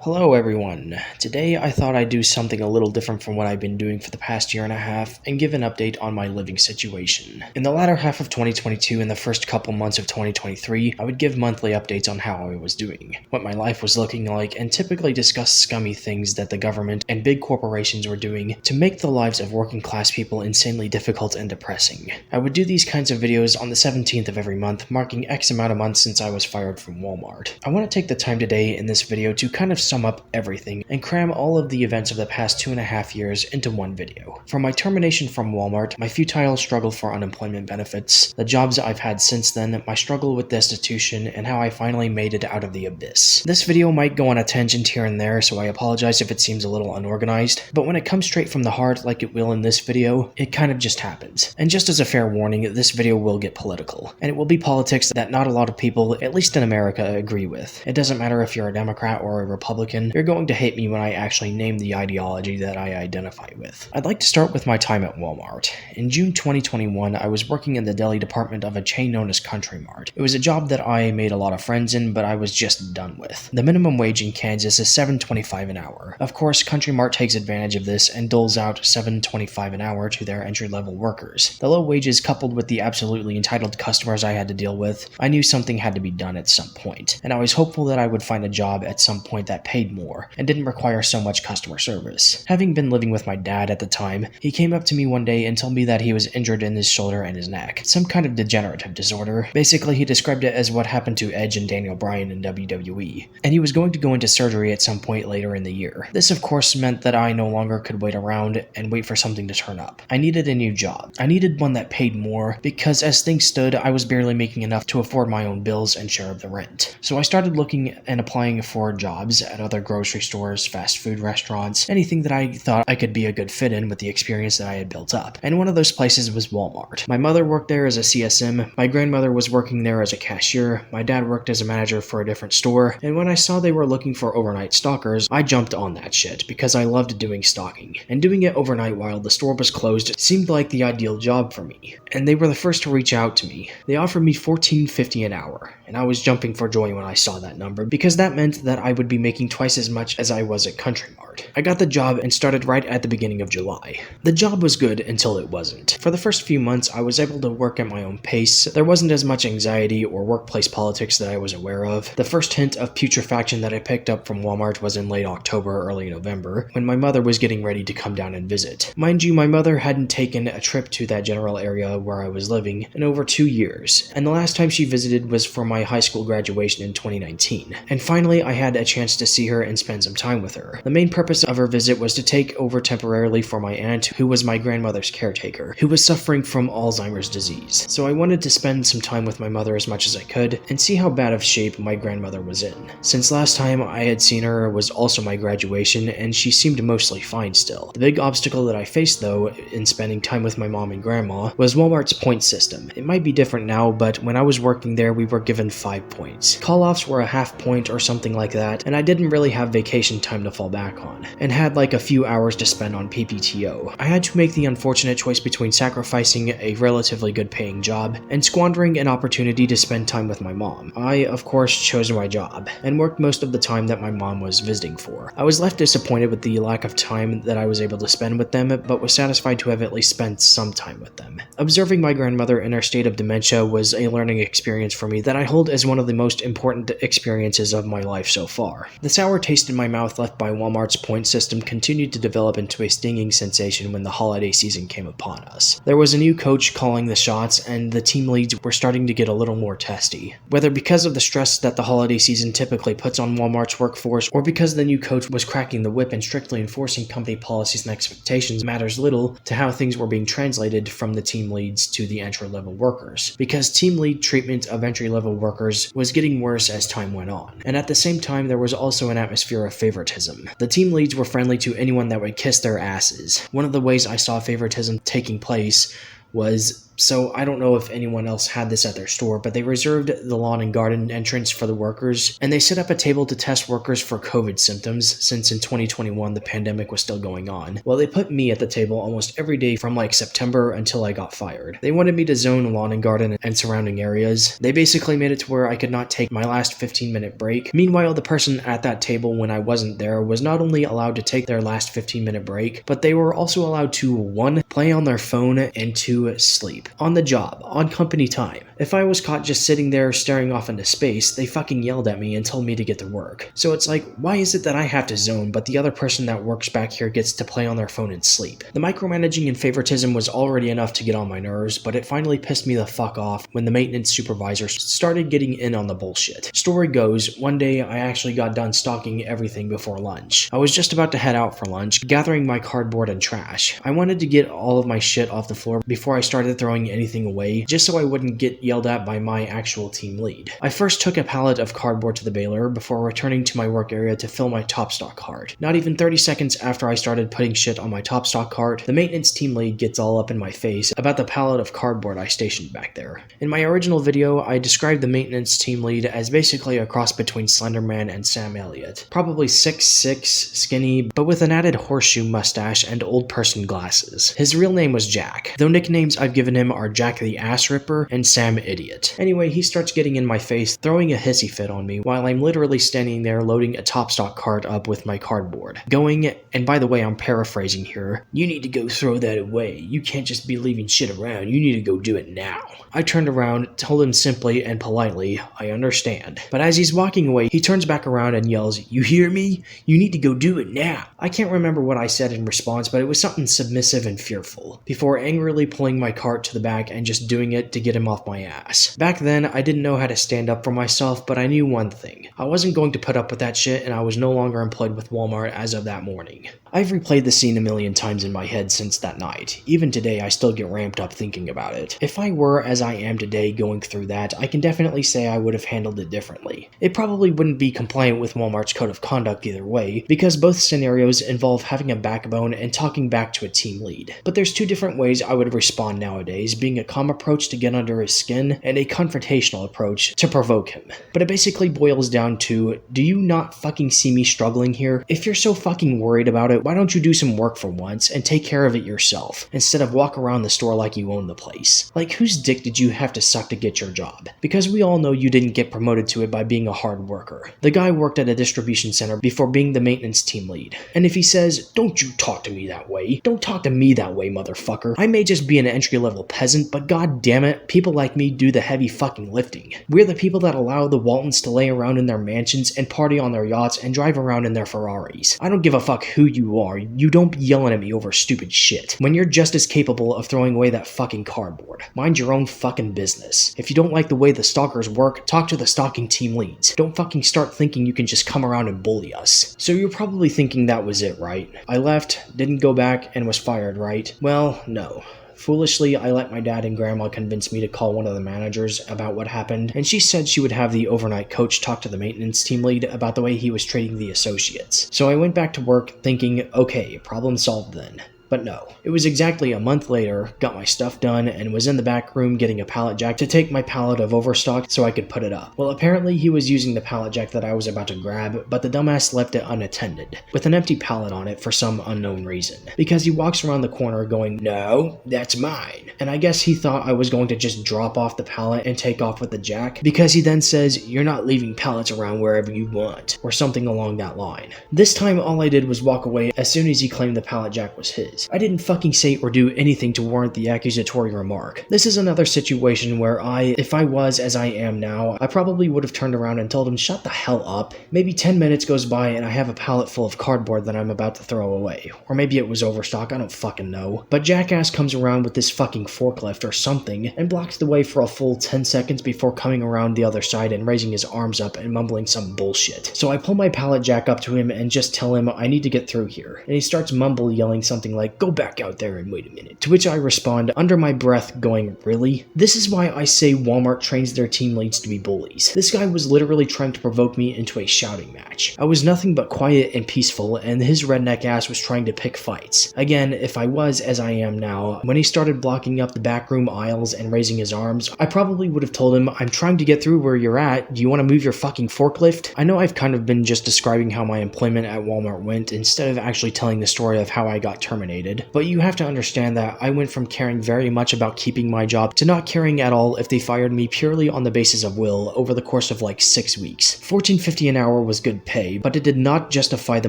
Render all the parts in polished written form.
Hello everyone. Today I thought I'd do something a little different from what I've been doing for the past year and a half and give an update on my living situation. In the latter half of 2022 and the first couple months of 2023, I would give monthly updates on how I was doing, what my life was looking like, and typically discuss scummy things that the government and big corporations were doing to make the lives of working class people insanely difficult and depressing. I would do these kinds of videos on the 17th of every month, marking X amount of months since I was fired from Walmart. I want to take the time today in this video to kind of sum up everything and cram all of the events of the past 2.5 years into one video. From my termination from Walmart, my futile struggle for unemployment benefits, the jobs I've had since then, my struggle with destitution, and how I finally made it out of the abyss. This video might go on a tangent here and there, so I apologize if it seems a little unorganized, but when it comes straight from the heart like it will in this video, it kind of just happens. And just as a fair warning, this video will get political, and it will be politics that not a lot of people, at least in America, agree with. It doesn't matter if you're a Democrat or a Republican, you're going to hate me when I actually name the ideology that I identify with. I'd like to start with my time at Walmart. In June 2021, I was working in the deli department of a chain known as Country Mart. It was a job that I made a lot of friends in, but I was just done with. The minimum wage in Kansas is $7.25 an hour. Of course, Country Mart takes advantage of this and doles out $7.25 an hour to their entry-level workers. The low wages coupled with the absolutely entitled customers I had to deal with, I knew something had to be done at some point, and I was hopeful that I would find a job at some point that paid more and didn't require so much customer service. Having been living with my dad at the time, he came up to me one day and told me that he was injured in his shoulder and his neck. Some kind of degenerative disorder. Basically, he described it as what happened to Edge and Daniel Bryan in WWE. And he was going to go into surgery at some point later in the year. This of course meant that I no longer could wait around and wait for something to turn up. I needed a new job. I needed one that paid more because as things stood, I was barely making enough to afford my own bills and share of the rent. So I started looking and applying for jobs at other grocery stores, fast food restaurants, anything that I thought I could be a good fit in with the experience that I had built up. And one of those places was Walmart. My mother worked there as a CSM, my grandmother was working there as a cashier, my dad worked as a manager for a different store, and when I saw they were looking for overnight stalkers, I jumped on that shit because I loved doing stalking. And doing it overnight while the store was closed seemed like the ideal job for me. And they were the first to reach out to me. They offered me $14.50 an hour, and I was jumping for joy when I saw that number because that meant that I would be making twice as much as I was at Country Mart. I got the job and started right at the beginning of July. The job was good until it wasn't. For the first few months, I was able to work at my own pace. There wasn't as much anxiety or workplace politics that I was aware of. The first hint of putrefaction that I picked up from Walmart was in late October, early November, when my mother was getting ready to come down and visit. Mind you, my mother hadn't taken a trip to that general area where I was living in over 2 years, and the last time she visited was for my high school graduation in 2019. And finally, I had a chance to see her and spend some time with her. The main purpose of her visit was to take over temporarily for my aunt, who was my grandmother's caretaker, who was suffering from Alzheimer's disease. So I wanted to spend some time with my mother as much as I could and see how bad of shape my grandmother was in. Since last time I had seen her was also my graduation, and she seemed mostly fine still. The big obstacle that I faced, though, in spending time with my mom and grandma was Walmart's point system. It might be different now, but when I was working there, we were given 5 points. Call-offs were a half point or something like that, and I didn't really have vacation time to fall back on, and had like a few hours to spend on PPTO. I had to make the unfortunate choice between sacrificing a relatively good paying job and squandering an opportunity to spend time with my mom. I, of course, chose my job, and worked most of the time that my mom was visiting for. I was left disappointed with the lack of time that I was able to spend with them, but was satisfied to have at least spent some time with them. Observing my grandmother in her state of dementia was a learning experience for me that I hold as one of the most important experiences of my life so far. The sour taste in my mouth left by Walmart's point system continued to develop into a stinging sensation when the holiday season came upon us. There was a new coach calling the shots, and the team leads were starting to get a little more testy. Whether because of the stress that the holiday season typically puts on Walmart's workforce, or because the new coach was cracking the whip and strictly enforcing company policies and expectations, matters little to how things were being translated from the team leads to the entry-level workers, because team lead treatment of entry-level workers was getting worse as time went on. And at the same time, there was also an atmosphere of favoritism. The team leads were friendly to anyone that would kiss their asses. One of the ways I saw favoritism taking place was So I don't know if anyone else had this at their store, but they reserved the lawn and garden entrance for the workers, and they set up a table to test workers for COVID symptoms, since in 2021 the pandemic was still going on. Well, they put me at the table almost every day from like September until I got fired. They wanted me to zone lawn and garden and surrounding areas. They basically made it to where I could not take my last 15-minute break. Meanwhile, the person at that table when I wasn't there was not only allowed to take their last 15-minute break, but they were also allowed to 1. Play on their phone, and 2. Sleep. On the job, on company time. If I was caught just sitting there staring off into space, they fucking yelled at me and told me to get to work. So it's like, why is it that I have to zone, but the other person that works back here gets to play on their phone and sleep? The micromanaging and favoritism was already enough to get on my nerves, but it finally pissed me the fuck off when the maintenance supervisor started getting in on the bullshit. Story goes, one day I actually got done stocking everything before lunch. I was just about to head out for lunch, gathering my cardboard and trash. I wanted to get all of my shit off the floor before I started throwing anything away, just so I wouldn't get yelled at by my actual team lead. I first took a pallet of cardboard to the baler before returning to my work area to fill my top stock cart. Not even 30 seconds after I started putting shit on my top stock cart, the maintenance team lead gets all up in my face about the pallet of cardboard I stationed back there. In my original video, I described the maintenance team lead as basically a cross between Slender Man and Sam Elliott. Probably 6'6", skinny, but with an added horseshoe mustache and old person glasses. His real name was Jack, though nicknames I've given him are Jack the Ass Ripper and Sam Idiot. Anyway, he starts getting in my face, throwing a hissy fit on me while I'm literally standing there loading a top stock cart up with my cardboard. Going, and by the way, I'm paraphrasing here, "You need to go throw that away. You can't just be leaving shit around. You need to go do it now." I turned around, told him simply and politely, "I understand." But as he's walking away, he turns back around and yells, "You hear me? You need to go do it now." I can't remember what I said in response, but it was something submissive and fearful, before angrily pulling my cart to the back and just doing it to get him off my ass. Back then, I didn't know how to stand up for myself, but I knew one thing. I wasn't going to put up with that shit, and I was no longer employed with Walmart as of that morning. I've replayed the scene a million times in my head since that night. Even today, I still get ramped up thinking about it. If I were as I am today going through that, I can definitely say I would have handled it differently. It probably wouldn't be compliant with Walmart's code of conduct either way, because both scenarios involve having a backbone and talking back to a team lead. But there's two different ways I would respond nowadays, being a calm approach to get under his skin, and a confrontational approach to provoke him. But it basically boils down to, do you not fucking see me struggling here? If you're so fucking worried about it, why don't you do some work for once and take care of it yourself, instead of walk around the store like you own the place? Like, whose dick did you have to suck to get your job? Because we all know you didn't get promoted to it by being a hard worker. The guy worked at a distribution center before being the maintenance team lead. And if he says, "Don't you talk to me that way. Don't talk to me that way, motherfucker." I may just be an entry-level peasant, but god damn it, people like me do the heavy fucking lifting. We're the people that allow the Waltons to lay around in their mansions and party on their yachts and drive around in their Ferraris. I don't give a fuck who you are. You don't be yelling at me over stupid shit, when you're just as capable of throwing away that fucking cardboard. Mind your own fucking business. If you don't like the way the stalkers work, talk to the stalking team leads. Don't fucking start thinking you can just come around and bully us. So you're probably thinking that was it, right? I left, didn't go back, and was fired, right? Well, no. Foolishly, I let my dad and grandma convince me to call one of the managers about what happened, and she said she would have the overnight coach talk to the maintenance team lead about the way he was treating the associates. So I went back to work thinking, okay, problem solved then. But no, it was exactly a month later, got my stuff done, and was in the back room getting a pallet jack to take my pallet of overstock so I could put it up. Well, apparently he was using the pallet jack that I was about to grab, but the dumbass left it unattended, with an empty pallet on it for some unknown reason. Because he walks around the corner going, "No, that's mine." And I guess he thought I was going to just drop off the pallet and take off with the jack, because he then says, "You're not leaving pallets around wherever you want," or something along that line. This time all I did was walk away as soon as he claimed the pallet jack was his. I didn't fucking say or do anything to warrant the accusatory remark. This is another situation where if I was as I am now, I probably would have turned around and told him, "Shut the hell up." Maybe 10 minutes goes by and I have a pallet full of cardboard that I'm about to throw away. Or maybe it was overstock, I don't fucking know. But Jackass comes around with this fucking forklift or something and blocks the way for a full 10 seconds before coming around the other side and raising his arms up and mumbling some bullshit. So I pull my pallet jack up to him and just tell him I need to get through here. And he starts mumble yelling something like, like, "Go back out there and wait a minute." To which I respond under my breath going, "Really?" This is why I say Walmart trains their team leads to be bullies. This guy was literally trying to provoke me into a shouting match. I was nothing but quiet and peaceful, and his redneck ass was trying to pick fights. Again, if I was as I am now, when he started blocking up the backroom aisles and raising his arms, I probably would have told him, "I'm trying to get through where you're at. Do you want to move your fucking forklift?" I know I've kind of been just describing how my employment at Walmart went instead of actually telling the story of how I got terminated, but you have to understand that I went from caring very much about keeping my job to not caring at all if they fired me purely on the basis of will over the course of like 6 weeks. $14.50 an hour was good pay, but it did not justify the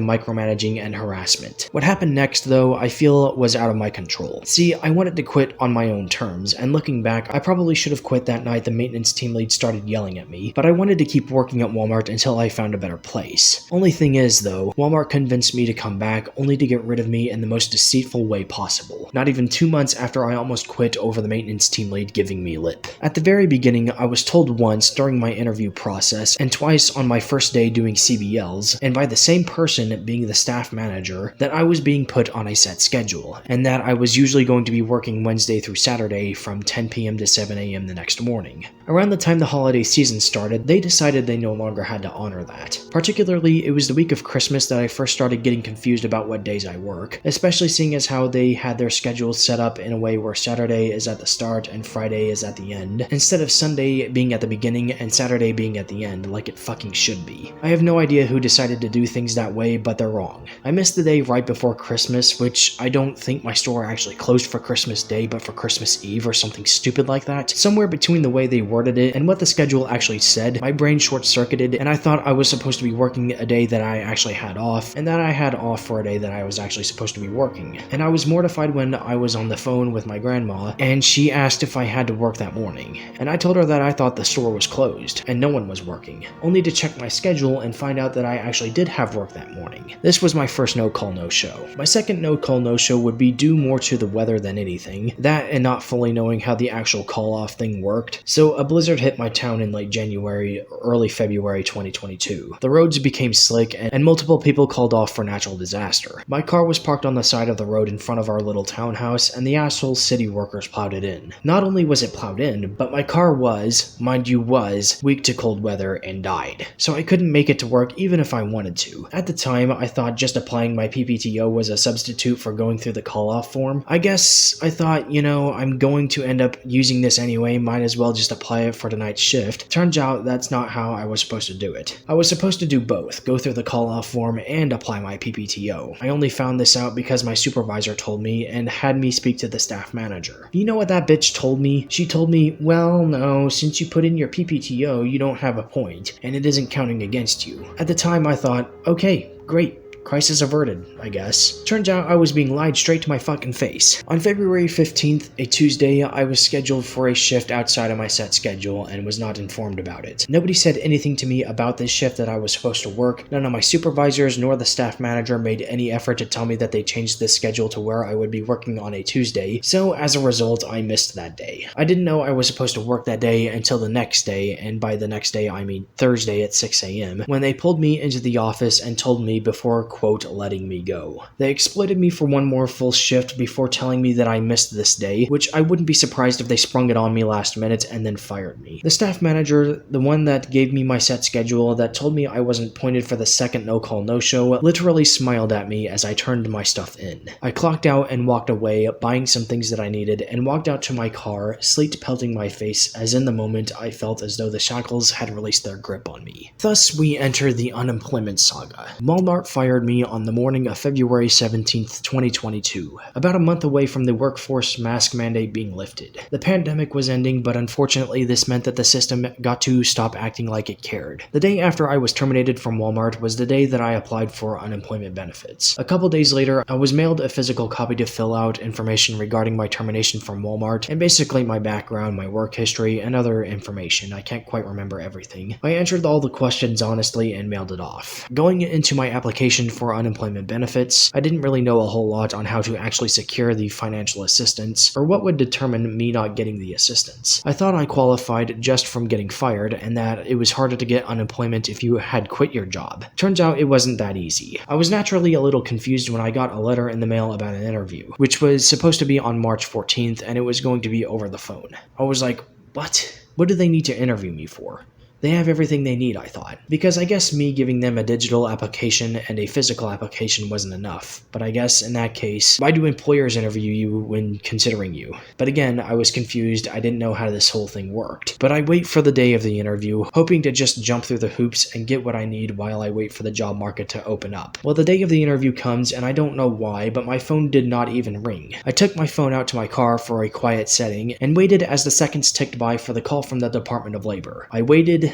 micromanaging and harassment. What happened next, though, I feel was out of my control. See, I wanted to quit on my own terms, and looking back, I probably should have quit that night the maintenance team lead started yelling at me, but I wanted to keep working at Walmart until I found a better place. Only thing is, though, Walmart convinced me to come back only to get rid of me in the most deceitful way possible. Not even 2 months after I almost quit over the maintenance team lead giving me lip. At the very beginning, I was told once during my interview process and twice on my first day doing CBLs, and by the same person being the staff manager, that I was being put on a set schedule, and that I was usually going to be working Wednesday through Saturday from 10 p.m. to 7 a.m. the next morning. Around the time the holiday season started, they decided they no longer had to honor that. Particularly, it was the week of Christmas that I first started getting confused about what days I work, especially seeing as how they had their schedules set up in a way where Saturday is at the start and Friday is at the end, instead of Sunday being at the beginning and Saturday being at the end, like it fucking should be. I have no idea who decided to do things that way, but they're wrong. I missed the day right before Christmas, which I don't think my store actually closed for Christmas Day, but for Christmas Eve or something stupid like that. Somewhere between the way they worded it and what the schedule actually said, my brain short-circuited, and I thought I was supposed to be working a day that I actually had off, and that I had off for a day that I was actually supposed to be working. And I was mortified when I was on the phone with my grandma, and she asked if I had to work that morning. And I told her that I thought the store was closed, and no one was working, only to check my schedule and find out that I actually did have work that morning. This was my first no-call, no-show. My second no-call, no-show would be due more to the weather than anything, that and not fully knowing how the actual call-off thing worked. So a blizzard hit my town in late January, early February 2022. The roads became slick, and multiple people called off for natural disaster. My car was parked on the side of the road in front of our little townhouse, and the asshole city workers plowed it in. Not only was it plowed in, but my car was, mind you was, weak to cold weather and died. So I couldn't make it to work even if I wanted to. At the time, I thought just applying my PPTO was a substitute for going through the call-off form. I guess I thought, you know, I'm going to end up using this anyway, might as well just apply it for tonight's shift. Turns out that's not how I was supposed to do it. I was supposed to do both, go through the call-off form and apply my PPTO. I only found this out because my supervisor told me and had me speak to the staff manager. You know what that bitch told me? She told me, well, no, since you put in your PPTO, you don't have a point, and it isn't counting against you. At the time, I thought, okay, great. Crisis averted, I guess. Turns out I was being lied straight to my fucking face. On February 15th, a Tuesday, I was scheduled for a shift outside of my set schedule and was not informed about it. Nobody said anything to me about this shift that I was supposed to work. None of my supervisors nor the staff manager made any effort to tell me that they changed this schedule to where I would be working on a Tuesday, so as a result, I missed that day. I didn't know I was supposed to work that day until the next day, and by the next day I mean Thursday at 6 a.m., when they pulled me into the office and told me before, quote, letting me go. They exploited me for one more full shift before telling me that I missed this day, which I wouldn't be surprised if they sprung it on me last minute and then fired me. The staff manager, the one that gave me my set schedule, that told me I wasn't pointed for the second no-call, no-show, literally smiled at me as I turned my stuff in. I clocked out and walked away, buying some things that I needed, and walked out to my car, sleet pelting my face as in the moment I felt as though the shackles had released their grip on me. Thus we enter the unemployment saga. Walmart fired me on the morning of February 17th, 2022, about a month away from the workforce mask mandate being lifted. The pandemic was ending, but unfortunately this meant that the system got to stop acting like it cared. The day after I was terminated from Walmart was the day that I applied for unemployment benefits. A couple days later, I was mailed a physical copy to fill out information regarding my termination from Walmart, and basically my background, my work history, and other information. I can't quite remember everything. I answered all the questions honestly and mailed it off. Going into my application for unemployment benefits. I didn't really know a whole lot on how to actually secure the financial assistance, or what would determine me not getting the assistance. I thought I qualified just from getting fired, and that it was harder to get unemployment if you had quit your job. Turns out it wasn't that easy. I was naturally a little confused when I got a letter in the mail about an interview, which was supposed to be on March 14th, and it was going to be over the phone. I was like, what? What do they need to interview me for? They have everything they need, I thought. Because I guess me giving them a digital application and a physical application wasn't enough. But I guess in that case, why do employers interview you when considering you? But again, I was confused. I didn't know how this whole thing worked. But I wait for the day of the interview, hoping to just jump through the hoops and get what I need while I wait for the job market to open up. Well, the day of the interview comes, and I don't know why, but my phone did not even ring. I took my phone out to my car for a quiet setting and waited as the seconds ticked by for the call from the Department of Labor. I waited,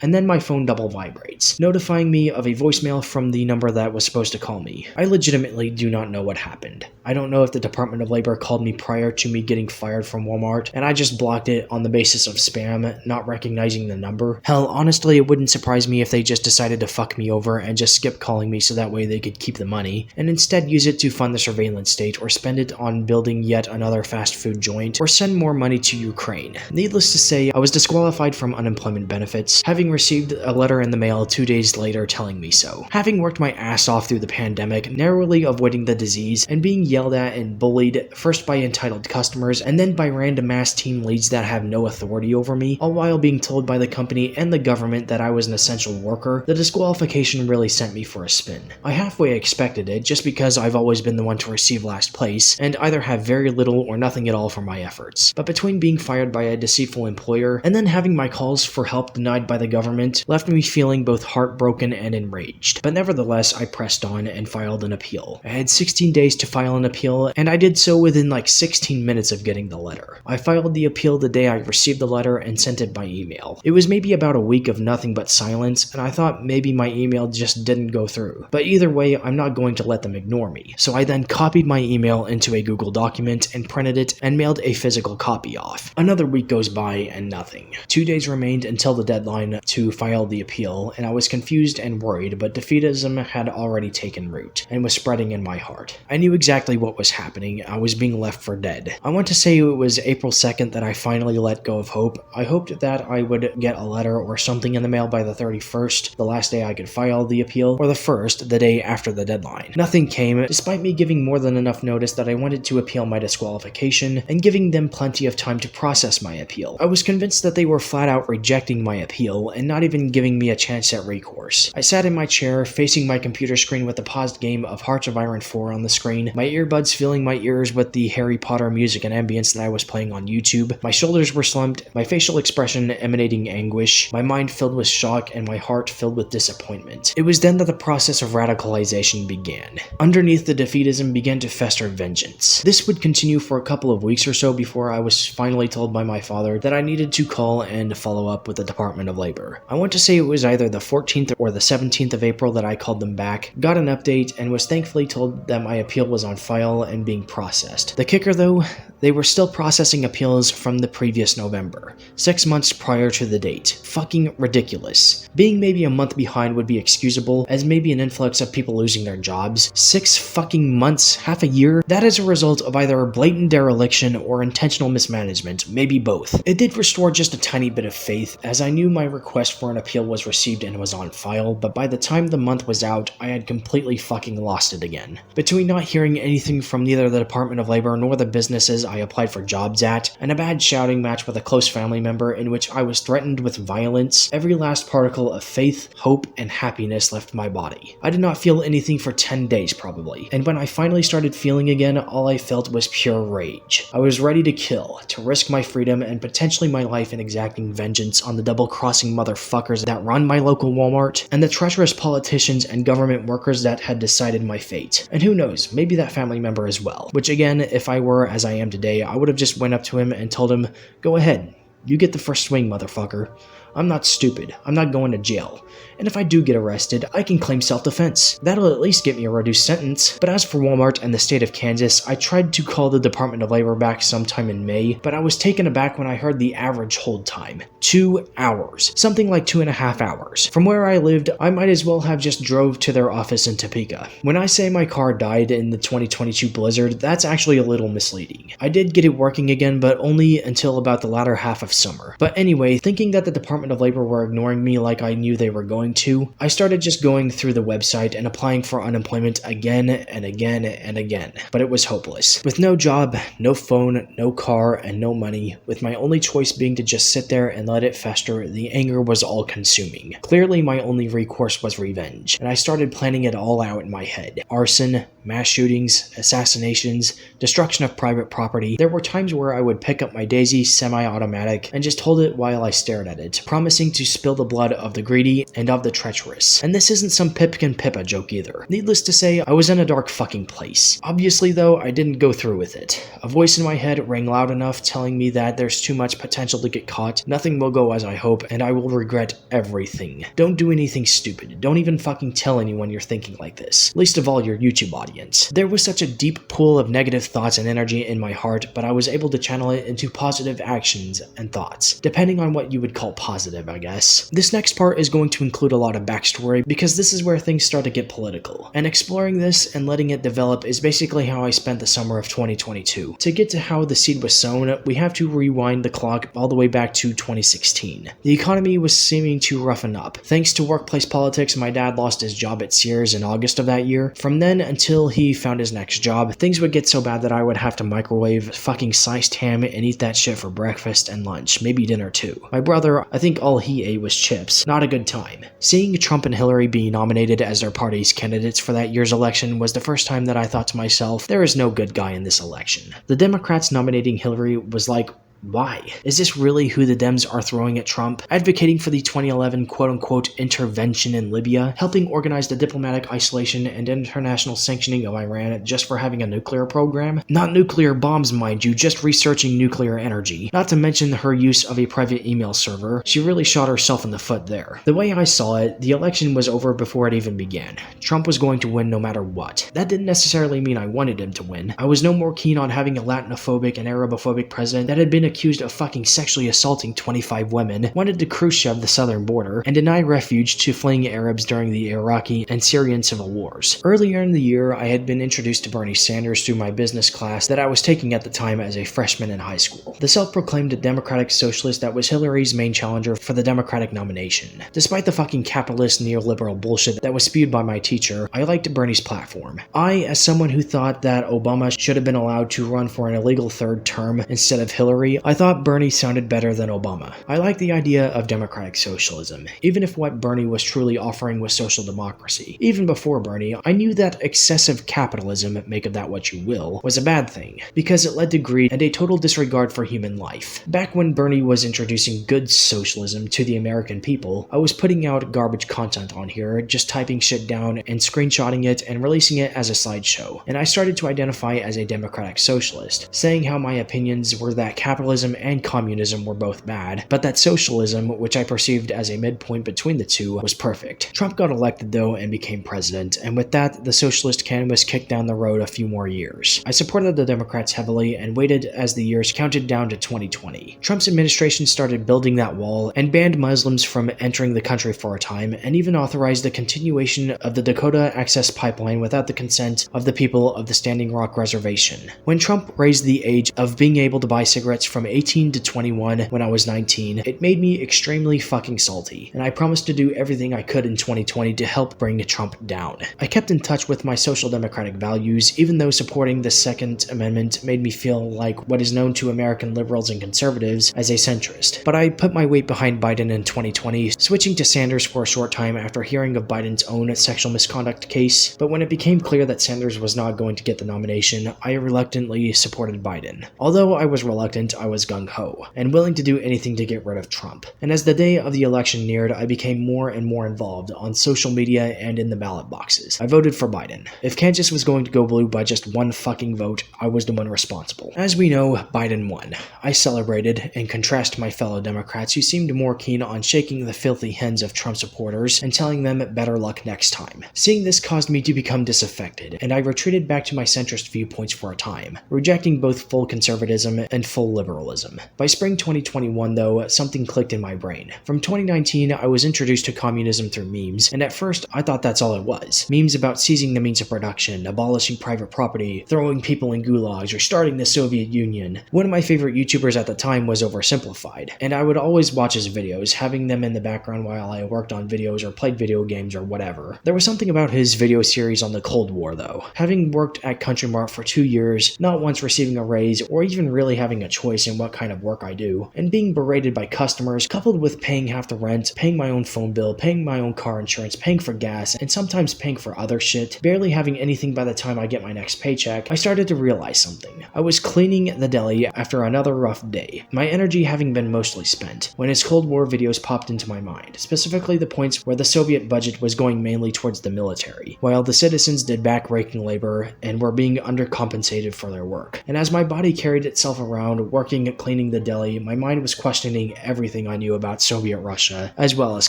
and then my phone double vibrates, notifying me of a voicemail from the number that was supposed to call me. I legitimately do not know what happened. I don't know if the Department of Labor called me prior to me getting fired from Walmart, and I just blocked it on the basis of spam, not recognizing the number. Hell, honestly, it wouldn't surprise me if they just decided to fuck me over and just skip calling me so that way they could keep the money, and instead use it to fund the surveillance state or spend it on building yet another fast food joint or send more money to Ukraine. Needless to say, I was disqualified from unemployment benefits, having received a letter in the mail 2 days later telling me so. Having worked my ass off through the pandemic, narrowly avoiding the disease, and being yelled at and bullied first by entitled customers and then by random ass team leads that have no authority over me, all while being told by the company and the government that I was an essential worker, the disqualification really sent me for a spin. I halfway expected it just because I've always been the one to receive last place and either have very little or nothing at all for my efforts. But between being fired by a deceitful employer and then having my calls for help denied by the government left me feeling both heartbroken and enraged. But nevertheless, I pressed on and filed an appeal. I had 16 days to file an appeal, and I did so within like 16 minutes of getting the letter. I filed the appeal the day I received the letter and sent it by email. It was maybe about a week of nothing but silence, and I thought maybe my email just didn't go through. But either way, I'm not going to let them ignore me. So I then copied my email into a Google document and printed it and mailed a physical copy off. Another week goes by and nothing. 2 days remained until the deadline to file the appeal, and I was confused and worried, but defeatism had already taken root and was spreading in my heart. I knew exactly what was happening. I was being left for dead. I want to say it was April 2nd that I finally let go of hope. I hoped that I would get a letter or something in the mail by the 31st, the last day I could file the appeal, or the 1st, the day after the deadline. Nothing came, despite me giving more than enough notice that I wanted to appeal my disqualification and giving them plenty of time to process my appeal. I was convinced that they were flat out rejecting my appeal and not even giving me a chance at recourse. I sat in my chair, facing my computer screen with the paused game of Hearts of Iron 4 on the screen, my earbuds filling my ears with the Harry Potter music and ambience that I was playing on YouTube. My shoulders were slumped, my facial expression emanating anguish, my mind filled with shock, and my heart filled with disappointment. It was then that the process of radicalization began. Underneath the defeatism began to fester vengeance. This would continue for a couple of weeks or so before I was finally told by my father that I needed to call and follow up with the Department of Labor. I want to say it was either the 14th or the 17th of April that I called them back, got an update, and was thankfully told that my appeal was on file and being processed. The kicker though, they were still processing appeals from the previous November, 6 months prior to the date. Fucking ridiculous. Being maybe a month behind would be excusable, as maybe an influx of people losing their jobs. 6 fucking months, half a year? That is a result of either a blatant dereliction or intentional mismanagement, maybe both. It did restore just a tiny bit of faith, as I knew my request for an appeal was received and was on file, but by the time the month was out, I had completely fucking lost it again. Between not hearing anything from neither the Department of Labor nor the businesses I applied for jobs at, and a bad shouting match with a close family member in which I was threatened with violence, every last particle of faith, hope, and happiness left my body. I did not feel anything for 10 days probably, and when I finally started feeling again, all I felt was pure rage. I was ready to kill, to risk my freedom and potentially my life in exacting vengeance on the double-crossing motherfuckers that run my local Walmart, and the treacherous politicians and government workers that had decided my fate. And who knows, maybe that family member as well. Which again, if I were as I am today, I would have just went up to him and told him, "Go ahead, you get the first swing, motherfucker. I'm not stupid. I'm not going to jail. and if I do get arrested, I can claim self-defense. That'll at least get me a reduced sentence. But as for Walmart and the state of Kansas, I tried to call the Department of Labor back sometime in May, but I was taken aback when I heard the average hold time. 2 hours. Something like 2.5 hours. From where I lived, I might as well have just drove to their office in Topeka. When I say my car died in the 2022 blizzard, that's actually a little misleading. I did get it working again, but only until about the latter half of summer. But anyway, thinking that the Department of Labor were ignoring me like I knew they were going to, I started just going through the website and applying for unemployment again and again and again. But it was hopeless. With no job, no phone, no car, and no money, with my only choice being to just sit there and let it fester, the anger was all-consuming. Clearly, my only recourse was revenge, and I started planning it all out in my head. Arson, mass shootings, assassinations, destruction of private property. There were times where I would pick up my Daisy semi-automatic and just hold it while I stared at it, promising to spill the blood of the greedy and of the treacherous. And this isn't some Pipkin Pippa joke either. Needless to say, I was in a dark fucking place. Obviously though, I didn't go through with it. A voice in my head rang loud enough telling me that there's too much potential to get caught, nothing will go as I hope, and I will regret everything. Don't do anything stupid. Don't even fucking tell anyone you're thinking like this. Least of all your YouTube audience. There was such a deep pool of negative thoughts and energy in my heart, but I was able to channel it into positive actions and thoughts, depending on what you would call positive, I guess. This next part is going to include a lot of backstory, because this is where things start to get political. And exploring this and letting it develop is basically how I spent the summer of 2022. To get to how the seed was sown, we have to rewind the clock all the way back to 2016. The economy was seeming to roughen up. Thanks to workplace politics, my dad lost his job at Sears in August of that year. From then until he found his next job, things would get so bad that I would have to microwave fucking sliced ham and eat that shit for breakfast and lunch, maybe dinner too. My brother, I think all he ate was chips. Not a good time. Seeing Trump and Hillary be nominated as their party's candidates for that year's election was the first time that I thought to myself, there is no good guy in this election. The Democrats nominating Hillary was like, why? Is this really who the Dems are throwing at Trump? Advocating for the 2011 quote-unquote intervention in Libya, helping organize the diplomatic isolation and international sanctioning of Iran just for having a nuclear program? Not nuclear bombs, mind you, just researching nuclear energy. Not to mention her use of a private email server. She really shot herself in the foot there. The way I saw it, the election was over before it even began. Trump was going to win no matter what. That didn't necessarily mean I wanted him to win. I was no more keen on having a Latinophobic and Arabophobic president that had been accused of fucking sexually assaulting 25 women, wanted to Khrushchev the southern border, and deny refuge to fleeing Arabs during the Iraqi and Syrian civil wars. Earlier in the year, I had been introduced to Bernie Sanders through my business class that I was taking at the time as a freshman in high school. The self-proclaimed democratic socialist that was Hillary's main challenger for the Democratic nomination. Despite the fucking capitalist neoliberal bullshit that was spewed by my teacher, I liked Bernie's platform. I, as someone who thought that Obama should have been allowed to run for an illegal third term instead of Hillary, I thought Bernie sounded better than Obama. I like the idea of democratic socialism, even if what Bernie was truly offering was social democracy. Even before Bernie, I knew that excessive capitalism, make of that what you will, was a bad thing, because it led to greed and a total disregard for human life. Back when Bernie was introducing good socialism to the American people, I was putting out garbage content on here, just typing shit down and screenshotting it and releasing it as a slideshow, and I started to identify as a democratic socialist, saying how my opinions were that capitalism and communism were both bad, but that socialism, which I perceived as a midpoint between the two, was perfect. Trump got elected though and became president, and with that, the socialist can was kicked down the road a few more years. I supported the Democrats heavily and waited as the years counted down to 2020. Trump's administration started building that wall and banned Muslims from entering the country for a time, and even authorized the continuation of the Dakota Access Pipeline without the consent of the people of the Standing Rock Reservation. When Trump raised the age of being able to buy cigarettes from 18 to 21 when I was 19, it made me extremely fucking salty, and I promised to do everything I could in 2020 to help bring Trump down. I kept in touch with my social democratic values, even though supporting the Second Amendment made me feel like what is known to American liberals and conservatives as a centrist. But I put my weight behind Biden in 2020, switching to Sanders for a short time after hearing of Biden's own sexual misconduct case, but when it became clear that Sanders was not going to get the nomination, I reluctantly supported Biden. Although I was reluctant, I I was gung-ho, and willing to do anything to get rid of Trump. And as the day of the election neared, I became more and more involved on social media and in the ballot boxes. I voted for Biden. If Kansas was going to go blue by just one fucking vote, I was the one responsible. As we know, Biden won. I celebrated, in contrast to my fellow Democrats who seemed more keen on shaking the filthy hens of Trump supporters and telling them better luck next time. Seeing this caused me to become disaffected, and I retreated back to my centrist viewpoints for a time, rejecting both full conservatism and full liberalism. By spring 2021, though, something clicked in my brain. From 2019, I was introduced to communism through memes, and at first I thought that's all it was. Memes about seizing the means of production, abolishing private property, throwing people in gulags, or starting the Soviet Union. One of my favorite YouTubers at the time was Oversimplified, and I would always watch his videos, having them in the background while I worked on videos or played video games or whatever. There was something about his video series on the Cold War, though. Having worked at Mart for 2 years, not once receiving a raise or even really having a choice in what kind of work I do, and being berated by customers, coupled with paying half the rent, paying my own phone bill, paying my own car insurance, paying for gas, and sometimes paying for other shit, barely having anything by the time I get my next paycheck, I started to realize something. I was cleaning the deli after another rough day, my energy having been mostly spent, when his Cold War videos popped into my mind, specifically the points where the Soviet budget was going mainly towards the military, while the citizens did back-breaking labor and were being undercompensated for their work. And as my body carried itself around, working at cleaning the deli, my mind was questioning everything I knew about Soviet Russia, as well as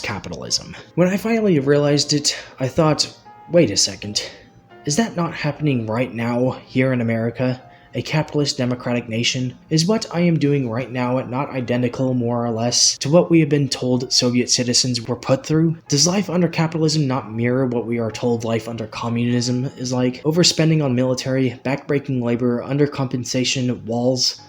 capitalism. When I finally realized it, I thought, wait a second, is that not happening right now here in America? A capitalist democratic nation? Is what I am doing right now not identical, more or less, to what we have been told Soviet citizens were put through? Does life under capitalism not mirror what we are told life under communism is like? Overspending on military, backbreaking labor, undercompensation, walls?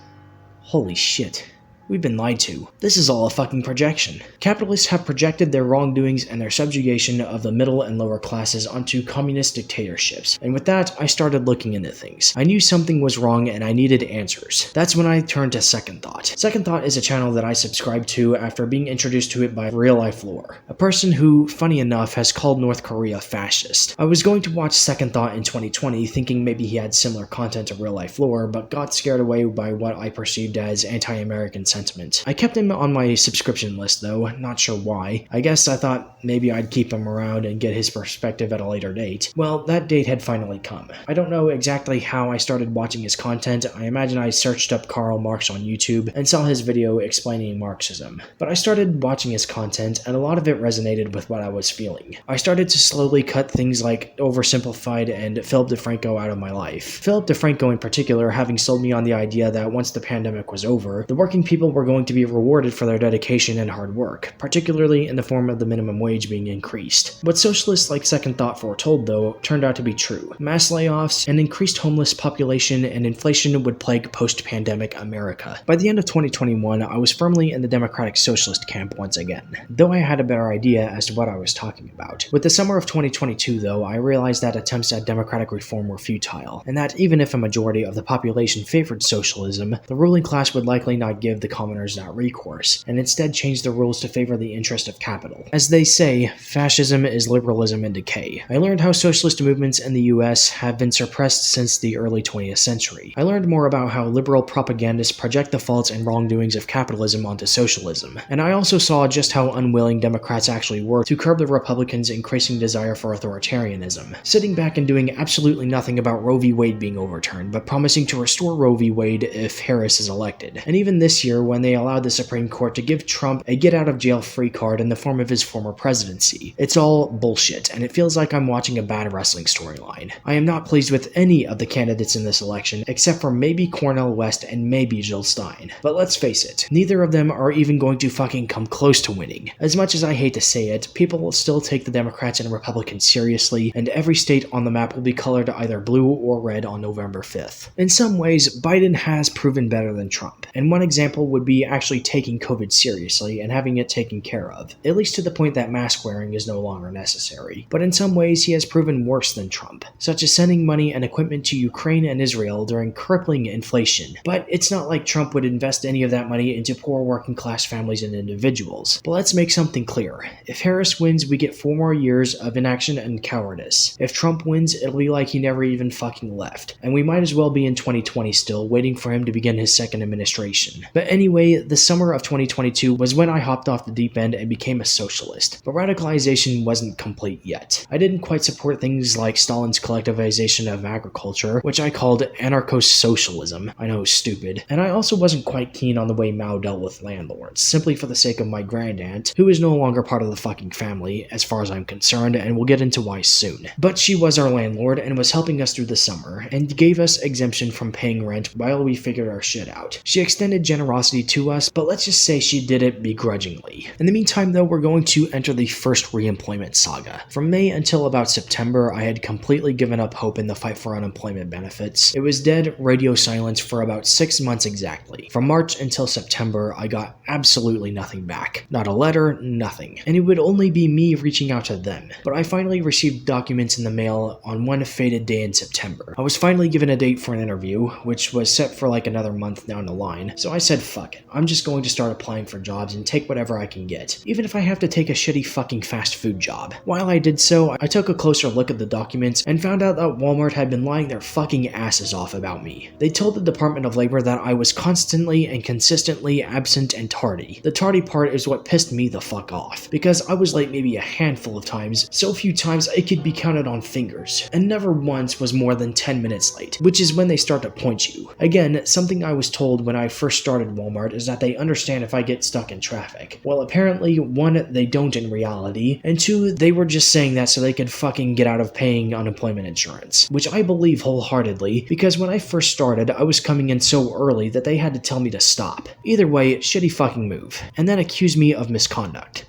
Holy shit. We've been lied to. This is all a fucking projection. Capitalists have projected their wrongdoings and their subjugation of the middle and lower classes onto communist dictatorships. And with that, I started looking into things. I knew something was wrong and I needed answers. That's when I turned to Second Thought. Second Thought is a channel that I subscribed to after being introduced to it by Real Life Lore, a person who, funny enough, has called North Korea fascist. I was going to watch Second Thought in 2020, thinking maybe he had similar content to Real Life Lore, but got scared away by what I perceived as anti-American sentiment. I kept him on my subscription list though, not sure why. I guess I thought maybe I'd keep him around and get his perspective at a later date. Well, that date had finally come. I don't know exactly how I started watching his content. I imagine I searched up Karl Marx on YouTube and saw his video explaining Marxism. But I started watching his content and a lot of it resonated with what I was feeling. I started to slowly cut things like Oversimplified and Philip DeFranco out of my life. Philip DeFranco in particular having sold me on the idea that once the pandemic was over, the working people were going to be rewarded for their dedication and hard work, particularly in the form of the minimum wage being increased. What socialists like Second Thought foretold, though, turned out to be true. Mass layoffs, an increased homeless population, and inflation would plague post-pandemic America. By the end of 2021, I was firmly in the Democratic Socialist camp once again, though I had a better idea as to what I was talking about. With the summer of 2022, though, I realized that attempts at democratic reform were futile, and that even if a majority of the population favored socialism, the ruling class would likely not give the commoners that recourse, and instead change the rules to favor the interest of capital. As they say, fascism is liberalism in decay. I learned how socialist movements in the US have been suppressed since the early 20th century. I learned more about how liberal propagandists project the faults and wrongdoings of capitalism onto socialism, and I also saw just how unwilling Democrats actually were to curb the Republicans' increasing desire for authoritarianism, sitting back and doing absolutely nothing about Roe v. Wade being overturned, but promising to restore Roe v. Wade if Harris is elected. And even this year, when they allowed the Supreme Court to give Trump a get-out-of-jail-free card in the form of his former presidency. It's all bullshit, and it feels like I'm watching a bad wrestling storyline. I am not pleased with any of the candidates in this election, except for maybe Cornel West and maybe Jill Stein. But let's face it, neither of them are even going to fucking come close to winning. As much as I hate to say it, people will still take the Democrats and Republicans seriously, and every state on the map will be colored either blue or red on November 5th. In some ways, Biden has proven better than Trump, and one example would be actually taking COVID seriously and having it taken care of, at least to the point that mask wearing is no longer necessary. But in some ways, he has proven worse than Trump, such as sending money and equipment to Ukraine and Israel during crippling inflation. But it's not like Trump would invest any of that money into poor working class families and individuals. But let's make something clear. If Harris wins, we get 4 more years of inaction and cowardice. If Trump wins, it'll be like he never even fucking left. And we might as well be in 2020 still, waiting for him to begin his second administration. But anyway, the summer of 2022 was when I hopped off the deep end and became a socialist. But radicalization wasn't complete yet. I didn't quite support things like Stalin's collectivization of agriculture, which I called anarcho-socialism. I know, stupid. And I also wasn't quite keen on the way Mao dealt with landlords, simply for the sake of my grandaunt, who is no longer part of the fucking family, as far as I'm concerned, and we'll get into why soon. But she was our landlord and was helping us through the summer, and gave us exemption from paying rent while we figured our shit out. She extended generosity to us, but let's just say she did it begrudgingly. In the meantime, though, we're going to enter the first re-employment saga. From May until about September, I had completely given up hope in the fight for unemployment benefits. It was dead radio silence for about 6 months exactly. From March until September, I got absolutely nothing back. Not a letter, nothing. And it would only be me reaching out to them. But I finally received documents in the mail on one fated day in September. I was finally given a date for an interview, which was set for like another month down the line, so I said fuck it. I'm just going to start applying for jobs and take whatever I can get, even if I have to take a shitty fucking fast food job. While I did so, I took a closer look at the documents and found out that Walmart had been lying their fucking asses off about me. They told the Department of Labor that I was constantly and consistently absent and tardy. The tardy part is what pissed me the fuck off, because I was late maybe a handful of times, so few times it could be counted on fingers, and never once was more than 10 minutes late, which is when they start to point you. Again, something I was told when I first started Walmart is that they understand if I get stuck in traffic. Well, apparently, 1, they don't in reality, and 2, they were just saying that so they could fucking get out of paying unemployment insurance, which I believe wholeheartedly, because when I first started, I was coming in so early that they had to tell me to stop. Either way, shitty fucking move. And then accuse me of misconduct.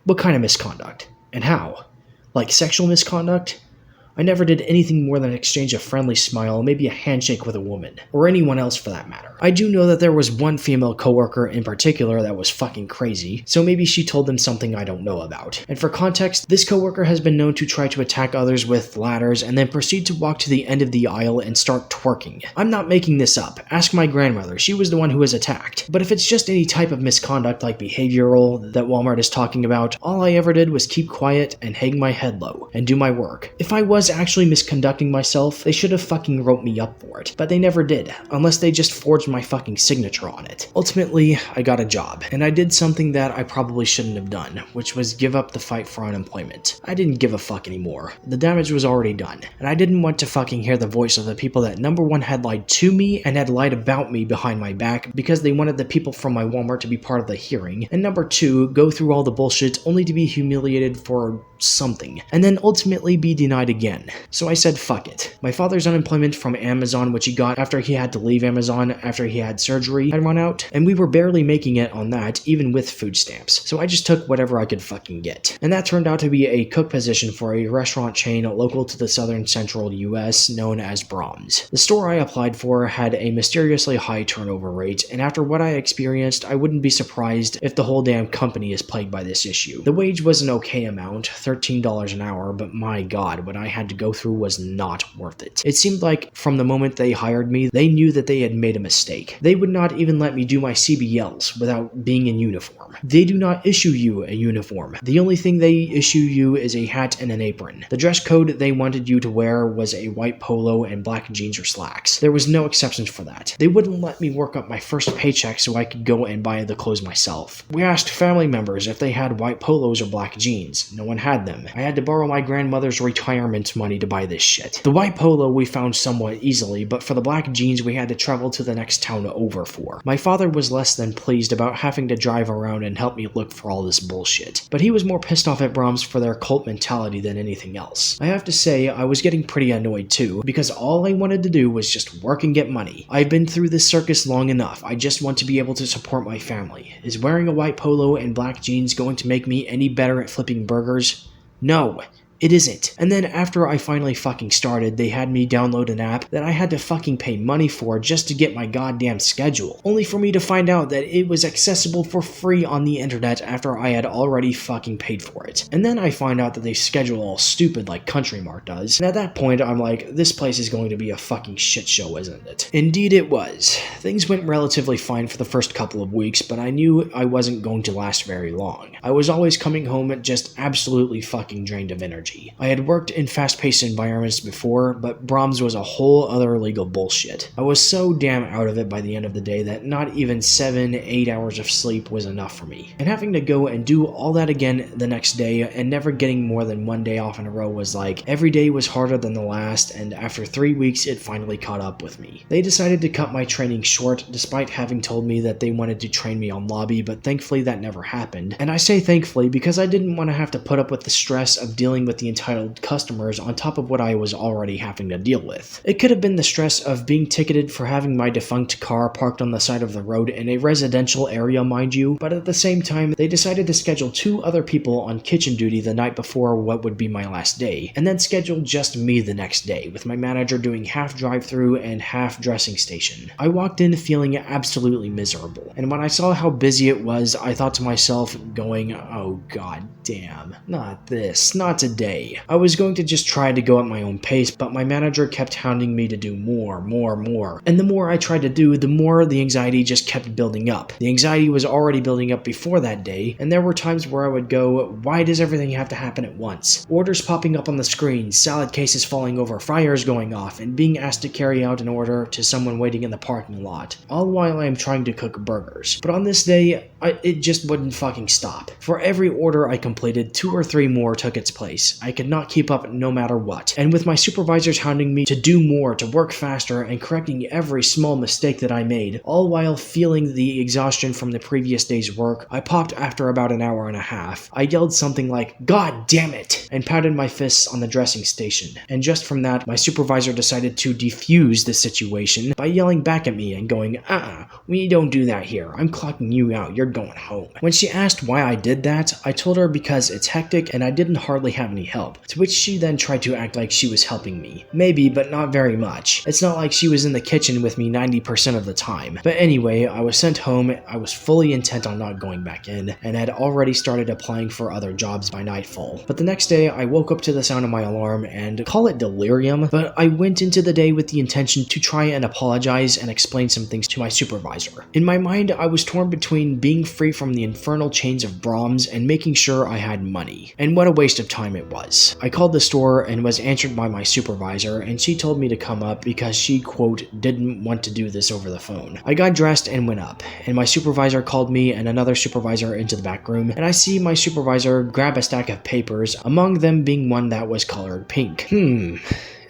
What kind of misconduct? And how? Like sexual misconduct? I never did anything more than exchange a friendly smile, maybe a handshake with a woman, or anyone else for that matter. I do know that there was one female coworker in particular that was fucking crazy, so maybe she told them something I don't know about. And for context, this coworker has been known to try to attack others with ladders and then proceed to walk to the end of the aisle and start twerking. I'm not making this up. Ask my grandmother, she was the one who was attacked. But if it's just any type of misconduct like behavioral that Walmart is talking about, all I ever did was keep quiet and hang my head low and do my work. If I was actually misconducting myself, they should have fucking wrote me up for it. But they never did, unless they just forged my fucking signature on it. Ultimately, I got a job, and I did something that I probably shouldn't have done, which was give up the fight for unemployment. I didn't give a fuck anymore. The damage was already done, and I didn't want to fucking hear the voice of the people that number 1 had lied to me and had lied about me behind my back because they wanted the people from my Walmart to be part of the hearing, and number 2, go through all the bullshit only to be humiliated for something, and then ultimately be denied again. So I said fuck it. My father's unemployment from Amazon, which he got after he had to leave Amazon after he had surgery, had run out, and we were barely making it on that, even with food stamps. So I just took whatever I could fucking get. And that turned out to be a cook position for a restaurant chain local to the southern central US known as Braum's. The store I applied for had a mysteriously high turnover rate, and after what I experienced, I wouldn't be surprised if the whole damn company is plagued by this issue. The wage was an okay amount, $13 an hour, but my god, what I had to go through was not worth it. It seemed like from the moment they hired me, they knew that they had made a mistake. They would not even let me do my CBLs without being in uniform. They do not issue you a uniform. The only thing they issue you is a hat and an apron. The dress code they wanted you to wear was a white polo and black jeans or slacks. There was no exceptions for that. They wouldn't let me work up my first paycheck so I could go and buy the clothes myself. We asked family members if they had white polos or black jeans. No one had them. I had to borrow my grandmother's retirement money to buy this shit. The white polo we found somewhat easily, but for the black jeans we had to travel to the next town over for. My father was less than pleased about having to drive around and help me look for all this bullshit, but he was more pissed off at Braum's for their cult mentality than anything else. I have to say, I was getting pretty annoyed too, because all I wanted to do was just work and get money. I've been through this circus long enough. I just want to be able to support my family. Is wearing a white polo and black jeans going to make me any better at flipping burgers? No. It isn't. And then after I finally fucking started, they had me download an app that I had to fucking pay money for just to get my goddamn schedule, only for me to find out that it was accessible for free on the internet after I had already fucking paid for it. And then I find out that they schedule all stupid like Country Mart does, and at that point I'm like, this place is going to be a fucking shit show, isn't it? Indeed it was. Things went relatively fine for the first couple of weeks, but I knew I wasn't going to last very long. I was always coming home just absolutely fucking drained of energy. I had worked in fast-paced environments before, but Braum's was a whole other legal bullshit. I was so damn out of it by the end of the day that not even 7-8 hours of sleep was enough for me. And having to go and do all that again the next day and never getting more than one day off in a row was like, every day was harder than the last, and after 3 weeks it finally caught up with me. They decided to cut my training short despite having told me that they wanted to train me on lobby, but thankfully that never happened. And I say thankfully because I didn't want to have to put up with the stress of dealing with the entitled customers on top of what I was already having to deal with. It could have been the stress of being ticketed for having my defunct car parked on the side of the road in a residential area, mind you, but at the same time they decided to schedule 2 other people on kitchen duty the night before what would be my last day, and then schedule just me the next day, with my manager doing half drive-through and half dressing station. I walked in feeling absolutely miserable, and when I saw how busy it was, I thought to myself, going, oh god damn, not this, not today. I was going to just try to go at my own pace, but my manager kept hounding me to do more, and the more I tried to do, the more the anxiety just kept building up. The anxiety was already building up before that day, and there were times where I would go, why does everything have to happen at once? Orders popping up on the screen, salad cases falling over, fryers going off, and being asked to carry out an order to someone waiting in the parking lot, all while I am trying to cook burgers. But on this day, it just wouldn't fucking stop. For every order I completed, 2 or 3 more took its place. I could not keep up no matter what. And with my supervisors hounding me to do more, to work faster, and correcting every small mistake that I made, all while feeling the exhaustion from the previous day's work, I popped after about an hour and a half. I yelled something like, God damn it, and pounded my fists on the dressing station. And just from that, my supervisor decided to defuse the situation by yelling back at me and going, we don't do that here. I'm clocking you out. You're going home. When she asked why I did that, I told her because it's hectic and I didn't hardly have any help, to which she then tried to act like she was helping me. Maybe, but not very much. It's not like she was in the kitchen with me 90% of the time. But anyway, I was sent home. I was fully intent on not going back in, and had already started applying for other jobs by nightfall. But the next day, I woke up to the sound of my alarm, and call it delirium, but I went into the day with the intention to try and apologize and explain some things to my supervisor. In my mind, I was torn between being free from the infernal chains of Braum's and making sure I had money. And what a waste of time it was. I called the store and was answered by my supervisor, and she told me to come up because she, quote, didn't want to do this over the phone. I got dressed and went up, and my supervisor called me and another supervisor into the back room, and I see my supervisor grab a stack of papers, among them being one that was colored pink.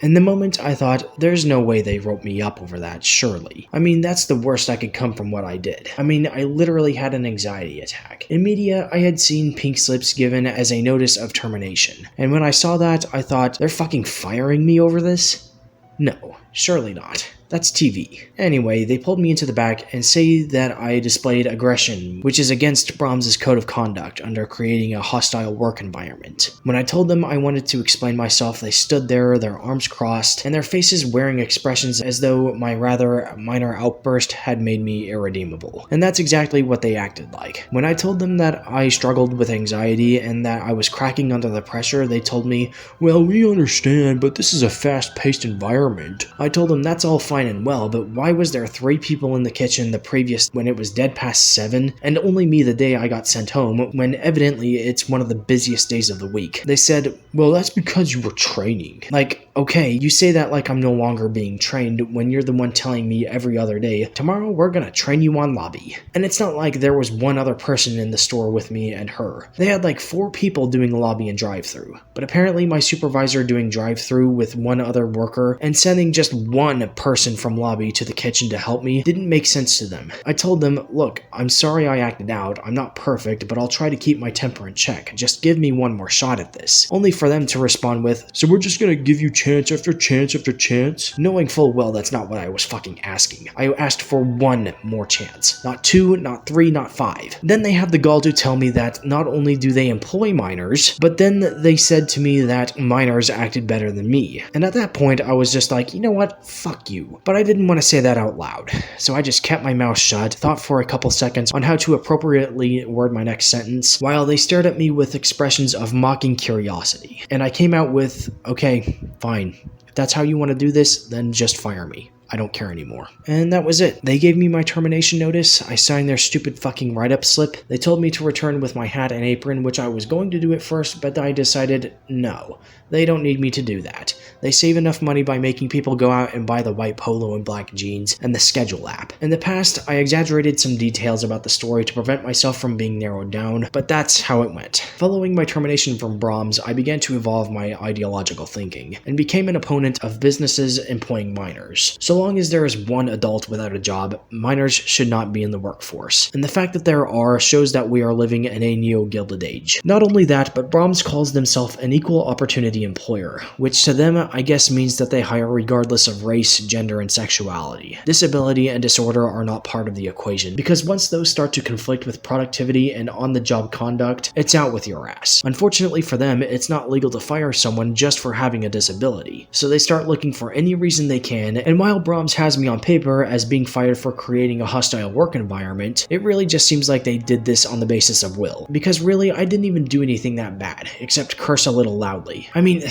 In the moment, I thought, there's no way they wrote me up over that, surely. I mean, that's the worst that could come from what I did. I mean, I literally had an anxiety attack. In media, I had seen pink slips given as a notice of termination. And when I saw that, I thought, they're fucking firing me over this? No, surely not. That's TV. Anyway, they pulled me into the back and say that I displayed aggression, which is against Braum's code of conduct under creating a hostile work environment. When I told them I wanted to explain myself, they stood there, their arms crossed, and their faces wearing expressions as though my rather minor outburst had made me irredeemable. And that's exactly what they acted like. When I told them that I struggled with anxiety and that I was cracking under the pressure, they told me, well, we understand, but this is a fast-paced environment. I told them that's all fine and well, but why was there 3 people in the kitchen the previous when it was dead past 7, and only me the day I got sent home, when evidently it's one of the busiest days of the week? They said, well, that's because you were training. Like, okay, you say that like I'm no longer being trained when you're the one telling me every other day, tomorrow we're gonna train you on lobby. And it's not like there was one other person in the store with me and her. They had like 4 people doing lobby and drive-thru, but apparently my supervisor doing drive-thru with one other worker and sending just one person person from lobby to the kitchen to help me didn't make sense to them. I told them, look, I'm sorry I acted out, I'm not perfect, but I'll try to keep my temper in check. Just give me one more shot at this. Only for them to respond with, so we're just gonna give you chance after chance after chance? Knowing full well that's not what I was fucking asking. I asked for one more chance. Not two, not three, not five. Then they had the gall to tell me that not only do they employ minors, but then they said to me that minors acted better than me. And at that point, I was just like, you know what? Fuck you. But I didn't want to say that out loud. So I just kept my mouth shut, thought for a couple seconds on how to appropriately word my next sentence, while they stared at me with expressions of mocking curiosity. And I came out with, okay, fine. If that's how you want to do this, then just fire me. I don't care anymore. And that was it. They gave me my termination notice. I signed their stupid fucking write-up slip. They told me to return with my hat and apron, which I was going to do at first, but I decided no. They don't need me to do that. They save enough money by making people go out and buy the white polo and black jeans and the schedule app. In the past, I exaggerated some details about the story to prevent myself from being narrowed down, but that's how it went. Following my termination from Braum's, I began to evolve my ideological thinking and became an opponent of businesses employing minors. So long as there is one adult without a job, minors should not be in the workforce. And the fact that there are shows that we are living in a neo-Gilded Age. Not only that, but Braum's calls themselves an equal opportunity employer, which to them I guess means that they hire regardless of race, gender, and sexuality. Disability and disorder are not part of the equation, because once those start to conflict with productivity and on-the-job conduct, it's out with your ass. Unfortunately for them, it's not legal to fire someone just for having a disability, so they start looking for any reason they can, and while Braum's has me on paper as being fired for creating a hostile work environment, it really just seems like they did this on the basis of will. Because really, I didn't even do anything that bad, except curse a little loudly. I mean,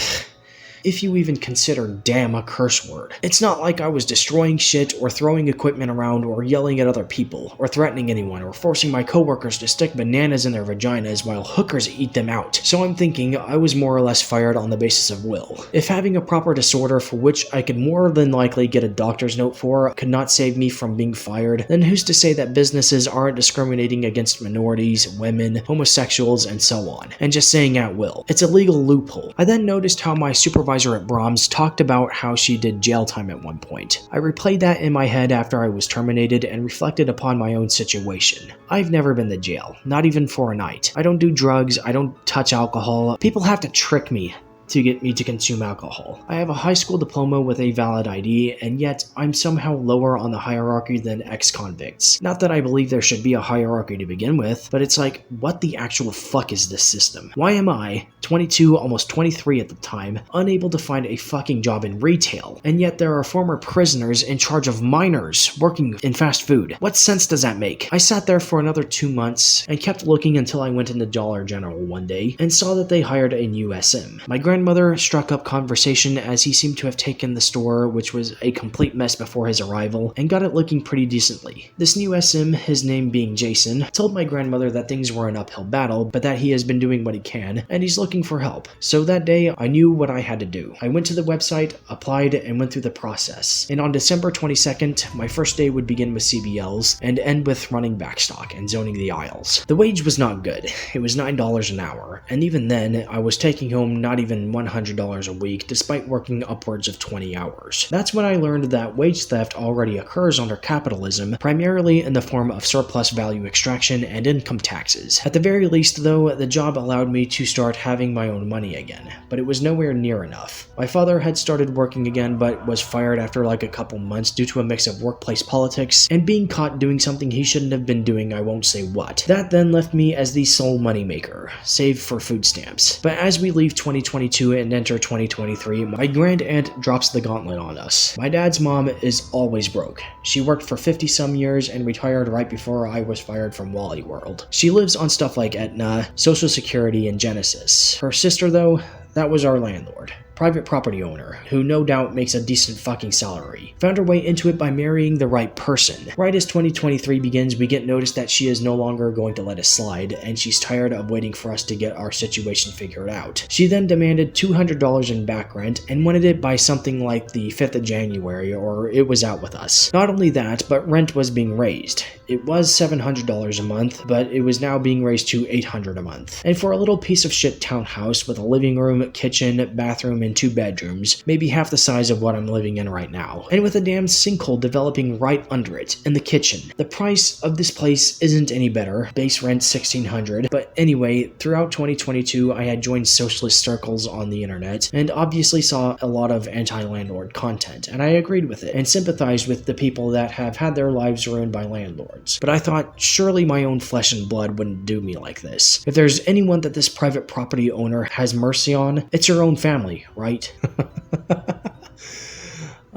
if you even consider damn a curse word. It's not like I was destroying shit or throwing equipment around or yelling at other people or threatening anyone or forcing my coworkers to stick bananas in their vaginas while hookers eat them out. So I'm thinking I was more or less fired on the basis of will. If having a proper disorder for which I could more than likely get a doctor's note for could not save me from being fired, then who's to say that businesses aren't discriminating against minorities, women, homosexuals, and so on, and just saying at will. It's a legal loophole. I then noticed how my supervisor at Braum's talked about how she did jail time at one point. I replayed that in my head after I was terminated and reflected upon my own situation. I've never been to jail, not even for a night. I don't do drugs, I don't touch alcohol. People have to trick me to get me to consume alcohol. I have a high school diploma with a valid ID, and yet I'm somehow lower on the hierarchy than ex-convicts. Not that I believe there should be a hierarchy to begin with, but it's like, what the actual fuck is this system? Why am I, 22, almost 23 at the time, unable to find a fucking job in retail, and yet there are former prisoners in charge of minors working in fast food? What sense does that make? I sat there for another 2 months and kept looking until I went into Dollar General one day and saw that they hired a new SM. My grandmother struck up conversation as he seemed to have taken the store, which was a complete mess before his arrival, and got it looking pretty decently. This new SM, his name being Jason, told my grandmother that things were an uphill battle, but that he has been doing what he can, and he's looking for help. So that day, I knew what I had to do. I went to the website, applied, and went through the process. And on December 22nd, my first day would begin with CBLs and end with running backstock and zoning the aisles. The wage was not good. It was $9 an hour, and even then, I was taking home not even $100 a week, despite working upwards of 20 hours. That's when I learned that wage theft already occurs under capitalism, primarily in the form of surplus value extraction and income taxes. At the very least, though, the job allowed me to start having my own money again, but it was nowhere near enough. My father had started working again, but was fired after like a couple months due to a mix of workplace politics and being caught doing something he shouldn't have been doing, I won't say what. That then left me as the sole moneymaker, save for food stamps. But as we leave 2022 and enter 2023, my grand aunt drops the gauntlet on us. My dad's mom is always broke. She worked for 50-some years and retired right before I was fired from Wally World. She lives on stuff like Aetna, Social Security, and Genesis. Her sister, though, that was our landlord. Private property owner, who no doubt makes a decent fucking salary. Found her way into it by marrying the right person. Right as 2023 begins, we get notice that she is no longer going to let us slide, and she's tired of waiting for us to get our situation figured out. She then demanded $200 in back rent and wanted it by something like the 5th of January, or it was out with us. Not only that, but rent was being raised. It was $700 a month, but it was now being raised to $800 a month. And for a little piece of shit townhouse with a living room, kitchen, bathroom, and and 2 bedrooms, maybe half the size of what I'm living in right now, and with a damn sinkhole developing right under it, in the kitchen. The price of this place isn't any better, base rent $1,600, but anyway, throughout 2022 I had joined socialist circles on the internet, and obviously saw a lot of anti-landlord content, and I agreed with it, and sympathized with the people that have had their lives ruined by landlords. But I thought, surely my own flesh and blood wouldn't do me like this. If there's anyone that this private property owner has mercy on, it's her own family, right?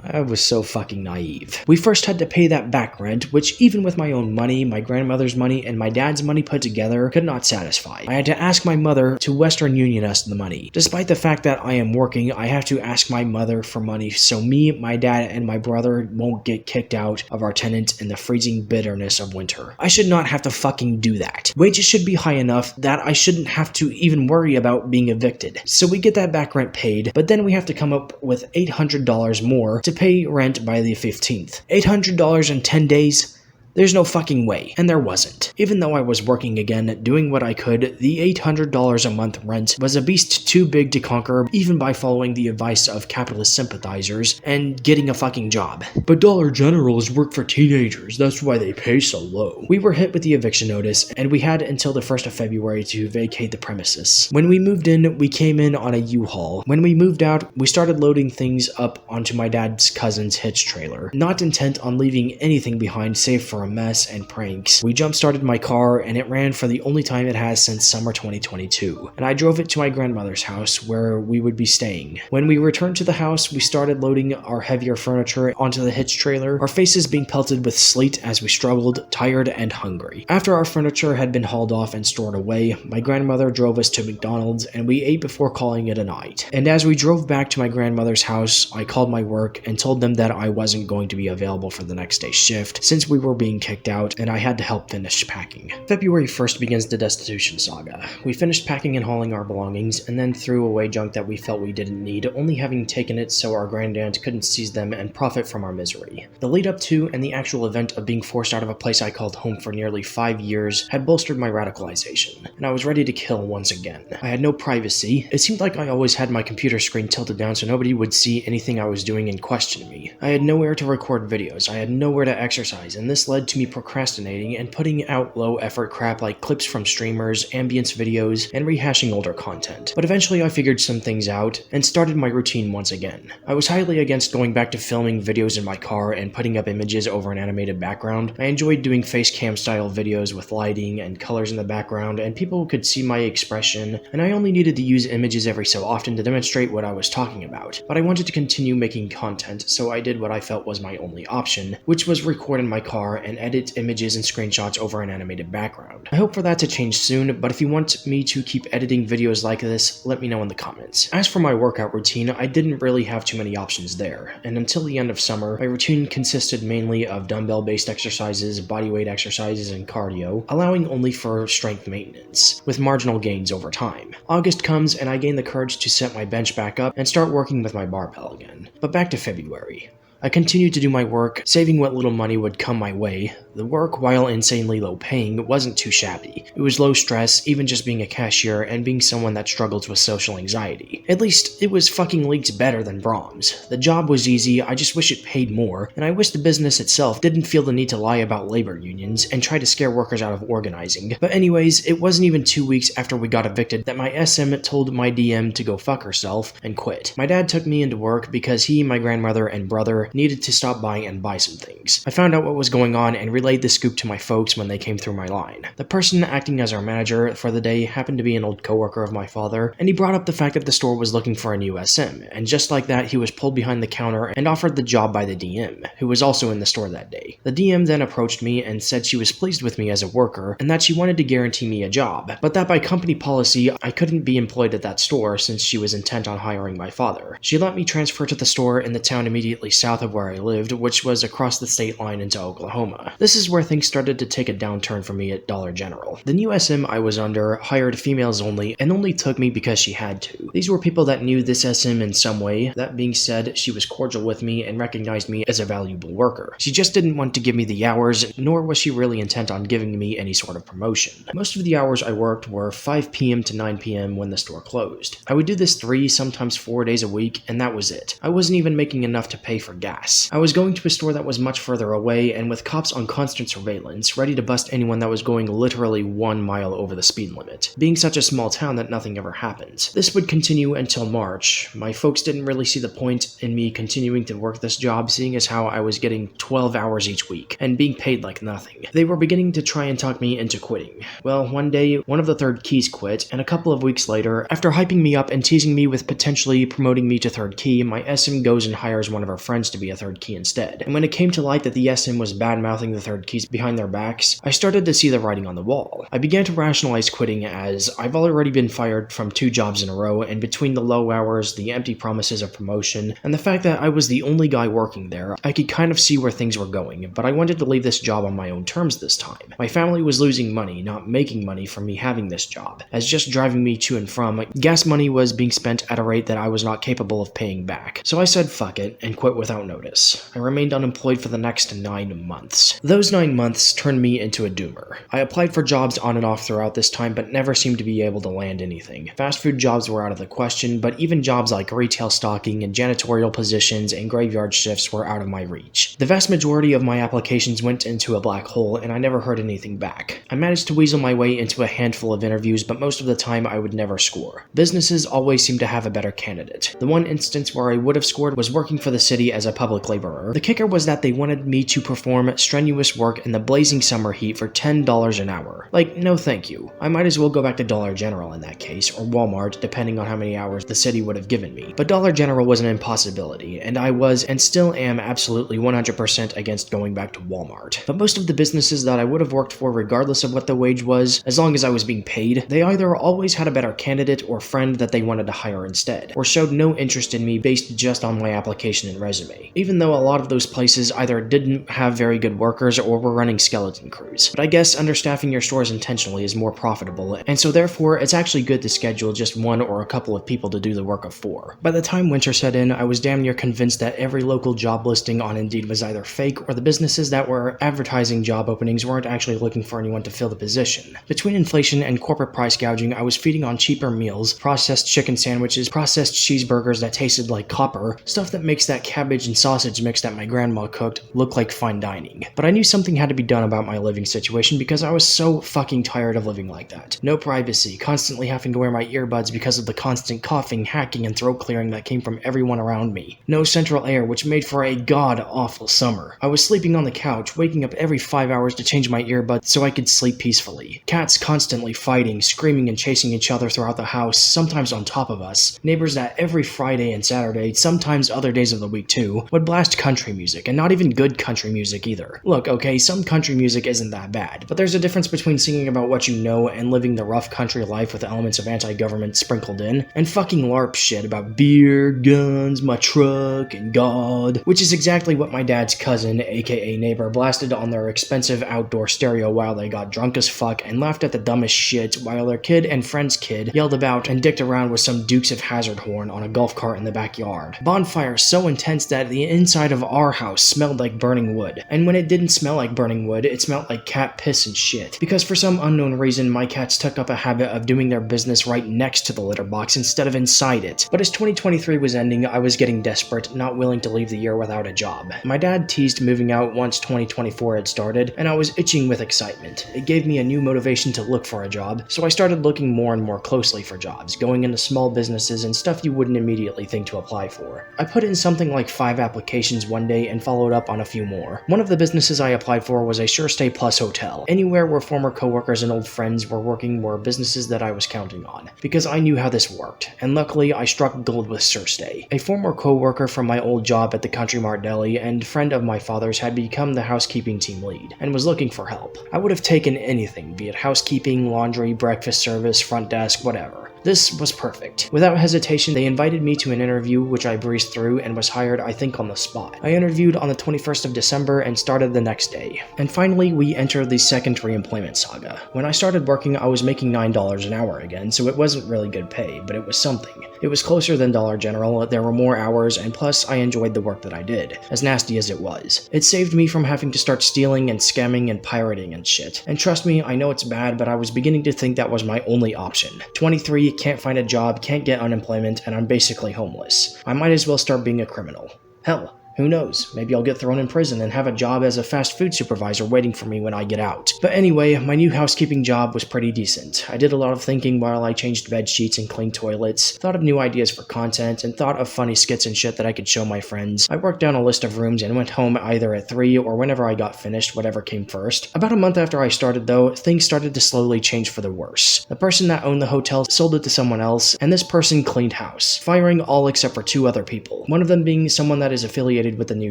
I was so fucking naive. We first had to pay that back rent, which even with my own money, my grandmother's money, and my dad's money put together, could not satisfy. I had to ask my mother to Western Union us the money. Despite the fact that I am working, I have to ask my mother for money so me, my dad, and my brother won't get kicked out of our tenant in the freezing bitterness of winter. I should not have to fucking do that. Wages should be high enough that I shouldn't have to even worry about being evicted. So we get that back rent paid, but then we have to come up with $800 more to pay rent by the 15th. $800 in 10 days? There's no fucking way, and there wasn't. Even though I was working again, doing what I could, the $800 a month rent was a beast too big to conquer, even by following the advice of capitalist sympathizers and getting a fucking job. But Dollar Generals work for teenagers, that's why they pay so low. We were hit with the eviction notice, and we had until the 1st of February to vacate the premises. When we moved in, we came in on a U-Haul. When we moved out, we started loading things up onto my dad's cousin's hitch trailer, not intent on leaving anything behind save for a mess and pranks. We jump-started my car, and it ran for the only time it has since summer 2022, and I drove it to my grandmother's house where we would be staying. When we returned to the house, we started loading our heavier furniture onto the hitch trailer, our faces being pelted with sleet as we struggled, tired and hungry. After our furniture had been hauled off and stored away, my grandmother drove us to McDonald's, and we ate before calling it a night. And as we drove back to my grandmother's house, I called my work and told them that I wasn't going to be available for the next day's shift since we were being kicked out and I had to help finish packing. February 1st begins the destitution saga. We finished packing and hauling our belongings and then threw away junk that we felt we didn't need, only having taken it so our granddad couldn't seize them and profit from our misery. The lead up to and the actual event of being forced out of a place I called home for nearly 5 years had bolstered my radicalization, and I was ready to kill once again. I had no privacy. It seemed like I always had my computer screen tilted down so nobody would see anything I was doing and question me. I had nowhere to record videos, I had nowhere to exercise, and this led to me procrastinating and putting out low-effort crap like clips from streamers, ambience videos, and rehashing older content. But eventually I figured some things out and started my routine once again. I was highly against going back to filming videos in my car and putting up images over an animated background. I enjoyed doing face cam style videos with lighting and colors in the background, and people could see my expression, and I only needed to use images every so often to demonstrate what I was talking about. But I wanted to continue making content, so I did what I felt was my only option, which was record in my car and edit images and screenshots over an animated background. I hope for that to change soon, but if you want me to keep editing videos like this, let me know in the comments. As for my workout routine, I didn't really have too many options there, and until the end of summer, my routine consisted mainly of dumbbell-based exercises, bodyweight exercises, and cardio, allowing only for strength maintenance, with marginal gains over time. August comes and I gain the courage to set my bench back up and start working with my barbell again. But back to February. I continued to do my work, saving what little money would come my way. The work, while insanely low paying, wasn't too shabby. It was low stress, even just being a cashier and being someone that struggles with social anxiety. At least, it was fucking leagues better than Braum's. The job was easy, I just wish it paid more, and I wish the business itself didn't feel the need to lie about labor unions and try to scare workers out of organizing. But anyways, it wasn't even 2 weeks after we got evicted that my SM told my DM to go fuck herself and quit. My dad took me into work because he, my grandmother, and brother needed to stop by and buy some things. I found out what was going on and relayed the scoop to my folks when they came through my line. The person acting as our manager for the day happened to be an old coworker of my father, and he brought up the fact that the store was looking for a new SM, and just like that he was pulled behind the counter and offered the job by the DM, who was also in the store that day. The DM then approached me and said she was pleased with me as a worker and that she wanted to guarantee me a job, but that by company policy I couldn't be employed at that store since she was intent on hiring my father. She let me transfer to the store in the town immediately south south of where I lived, which was across the state line into Oklahoma. This is where things started to take a downturn for me at Dollar General. The new SM I was under hired females only and only took me because she had to. These were people that knew this SM in some way. That being said, she was cordial with me and recognized me as a valuable worker. She just didn't want to give me the hours, nor was she really intent on giving me any sort of promotion. Most of the hours I worked were 5 p.m. to 9 p.m. when the store closed. I would do this 3, sometimes 4 days a week, and that was it. I wasn't even making enough to pay for gas. I was going to a store that was much further away and with cops on constant surveillance, ready to bust anyone that was going literally 1 mile over the speed limit, being such a small town that nothing ever happens. This would continue until March. My folks didn't really see the point in me continuing to work this job, seeing as how I was getting 12 hours each week, and being paid like nothing. They were beginning to try and talk me into quitting. Well, one day, one of the third keys quit, and a couple of weeks later, after hyping me up and teasing me with potentially promoting me to third key, my SM goes and hires one of her friends to be a third key instead. And when it came to light that the SM was bad-mouthing the third keys behind their backs, I started to see the writing on the wall. I began to rationalize quitting as I've already been fired from 2 jobs in a row, and between the low hours, the empty promises of promotion, and the fact that I was the only guy working there, I could kind of see where things were going, but I wanted to leave this job on my own terms this time. My family was losing money, not making money from me having this job, as just driving me to and from, gas money was being spent at a rate that I was not capable of paying back. So I said fuck it, and quit without notice. I remained unemployed for the next 9 months. Those 9 months turned me into a doomer. I applied for jobs on and off throughout this time, but never seemed to be able to land anything. Fast food jobs were out of the question, but even jobs like retail stocking and janitorial positions and graveyard shifts were out of my reach. The vast majority of my applications went into a black hole, and I never heard anything back. I managed to weasel my way into a handful of interviews, but most of the time I would never score. Businesses always seemed to have a better candidate. The one instance where I would have scored was working for the city as a public laborer. The kicker was that they wanted me to perform strenuous work in the blazing summer heat for $10 an hour. Like, no thank you. I might as well go back to Dollar General in that case, or Walmart, depending on how many hours the city would have given me. But Dollar General was an impossibility, and I was, and still am, absolutely 100% against going back to Walmart. But most of the businesses that I would have worked for, regardless of what the wage was, as long as I was being paid, they either always had a better candidate or friend that they wanted to hire instead, or showed no interest in me based just on my application and resume, even though a lot of those places either didn't have very good workers or were running skeleton crews. But I guess understaffing your stores intentionally is more profitable, and so therefore it's actually good to schedule just 1 or a couple of people to do the work of 4. By the time winter set in, I was damn near convinced that every local job listing on Indeed was either fake, or the businesses that were advertising job openings weren't actually looking for anyone to fill the position. Between inflation and corporate price gouging, I was feeding on cheaper meals, processed chicken sandwiches, processed cheeseburgers that tasted like copper, stuff that makes that cabbage and sausage mix that my grandma cooked look like fine dining. But I knew something had to be done about my living situation because I was so fucking tired of living like that. No privacy, constantly having to wear my earbuds because of the constant coughing, hacking, and throat clearing that came from everyone around me. No central air, which made for a god-awful summer. I was sleeping on the couch, waking up every 5 hours to change my earbuds so I could sleep peacefully. Cats constantly fighting, screaming, and chasing each other throughout the house, sometimes on top of us. Neighbors that every Friday and Saturday, sometimes other days of the week too, would blast country music, and not even good country music either. Look, okay, some country music isn't that bad, but there's a difference between singing about what you know and living the rough country life with elements of anti-government sprinkled in, and fucking LARP shit about beer, guns, my truck, and God, which is exactly what my dad's cousin, aka neighbor, blasted on their expensive outdoor stereo while they got drunk as fuck and laughed at the dumbest shit while their kid and friend's kid yelled about and dicked around with some Dukes of Hazzard horn on a golf cart in the backyard. Bonfire so intense that the inside of our house smelled like burning wood, and when it didn't smell like burning wood, it smelled like cat piss and shit, because for some unknown reason my cats took up a habit of doing their business right next to the litter box instead of inside it. But as 2023 was ending, I was getting desperate, not willing to leave the year without a job. My dad teased moving out once 2024 had started, and I was itching with excitement. It gave me a new motivation to look for a job, so I started looking more and more closely for jobs, going into small businesses and stuff you wouldn't immediately think to apply for. I put in something like 5 applications one day and followed up on a few more. One of the businesses I applied for was a Sure Stay Plus hotel. Anywhere where former coworkers and old friends were working were businesses that I was counting on, because I knew how this worked, and luckily I struck gold with Sure Stay. A former coworker from my old job at the Country Mart Deli and friend of my father's had become the housekeeping team lead, and was looking for help. I would have taken anything, be it housekeeping, laundry, breakfast service, front desk, whatever. This was perfect. Without hesitation, they invited me to an interview, which I breezed through and was hired, I think, on the spot. I interviewed on the 21st of December and started the next day. And finally, we entered the second re-employment saga. When I started working, I was making $9 an hour again, so it wasn't really good pay, but it was something. It was closer than Dollar General, there were more hours, and plus I enjoyed the work that I did, as nasty as it was. It saved me from having to start stealing and scamming and pirating and shit. And trust me, I know it's bad, but I was beginning to think that was my only option. 23, can't find a job, can't get unemployment, and I'm basically homeless. I might as well start being a criminal. Hell, who knows? Maybe I'll get thrown in prison and have a job as a fast food supervisor waiting for me when I get out. But anyway, my new housekeeping job was pretty decent. I did a lot of thinking while I changed bed sheets and cleaned toilets, thought of new ideas for content, and thought of funny skits and shit that I could show my friends. I worked down a list of rooms and went home either at 3 or whenever I got finished, whatever came first. About a month after I started though, things started to slowly change for the worse. The person that owned the hotel sold it to someone else, and this person cleaned house, firing all except for 2 other people, one of them being someone that is affiliated with the new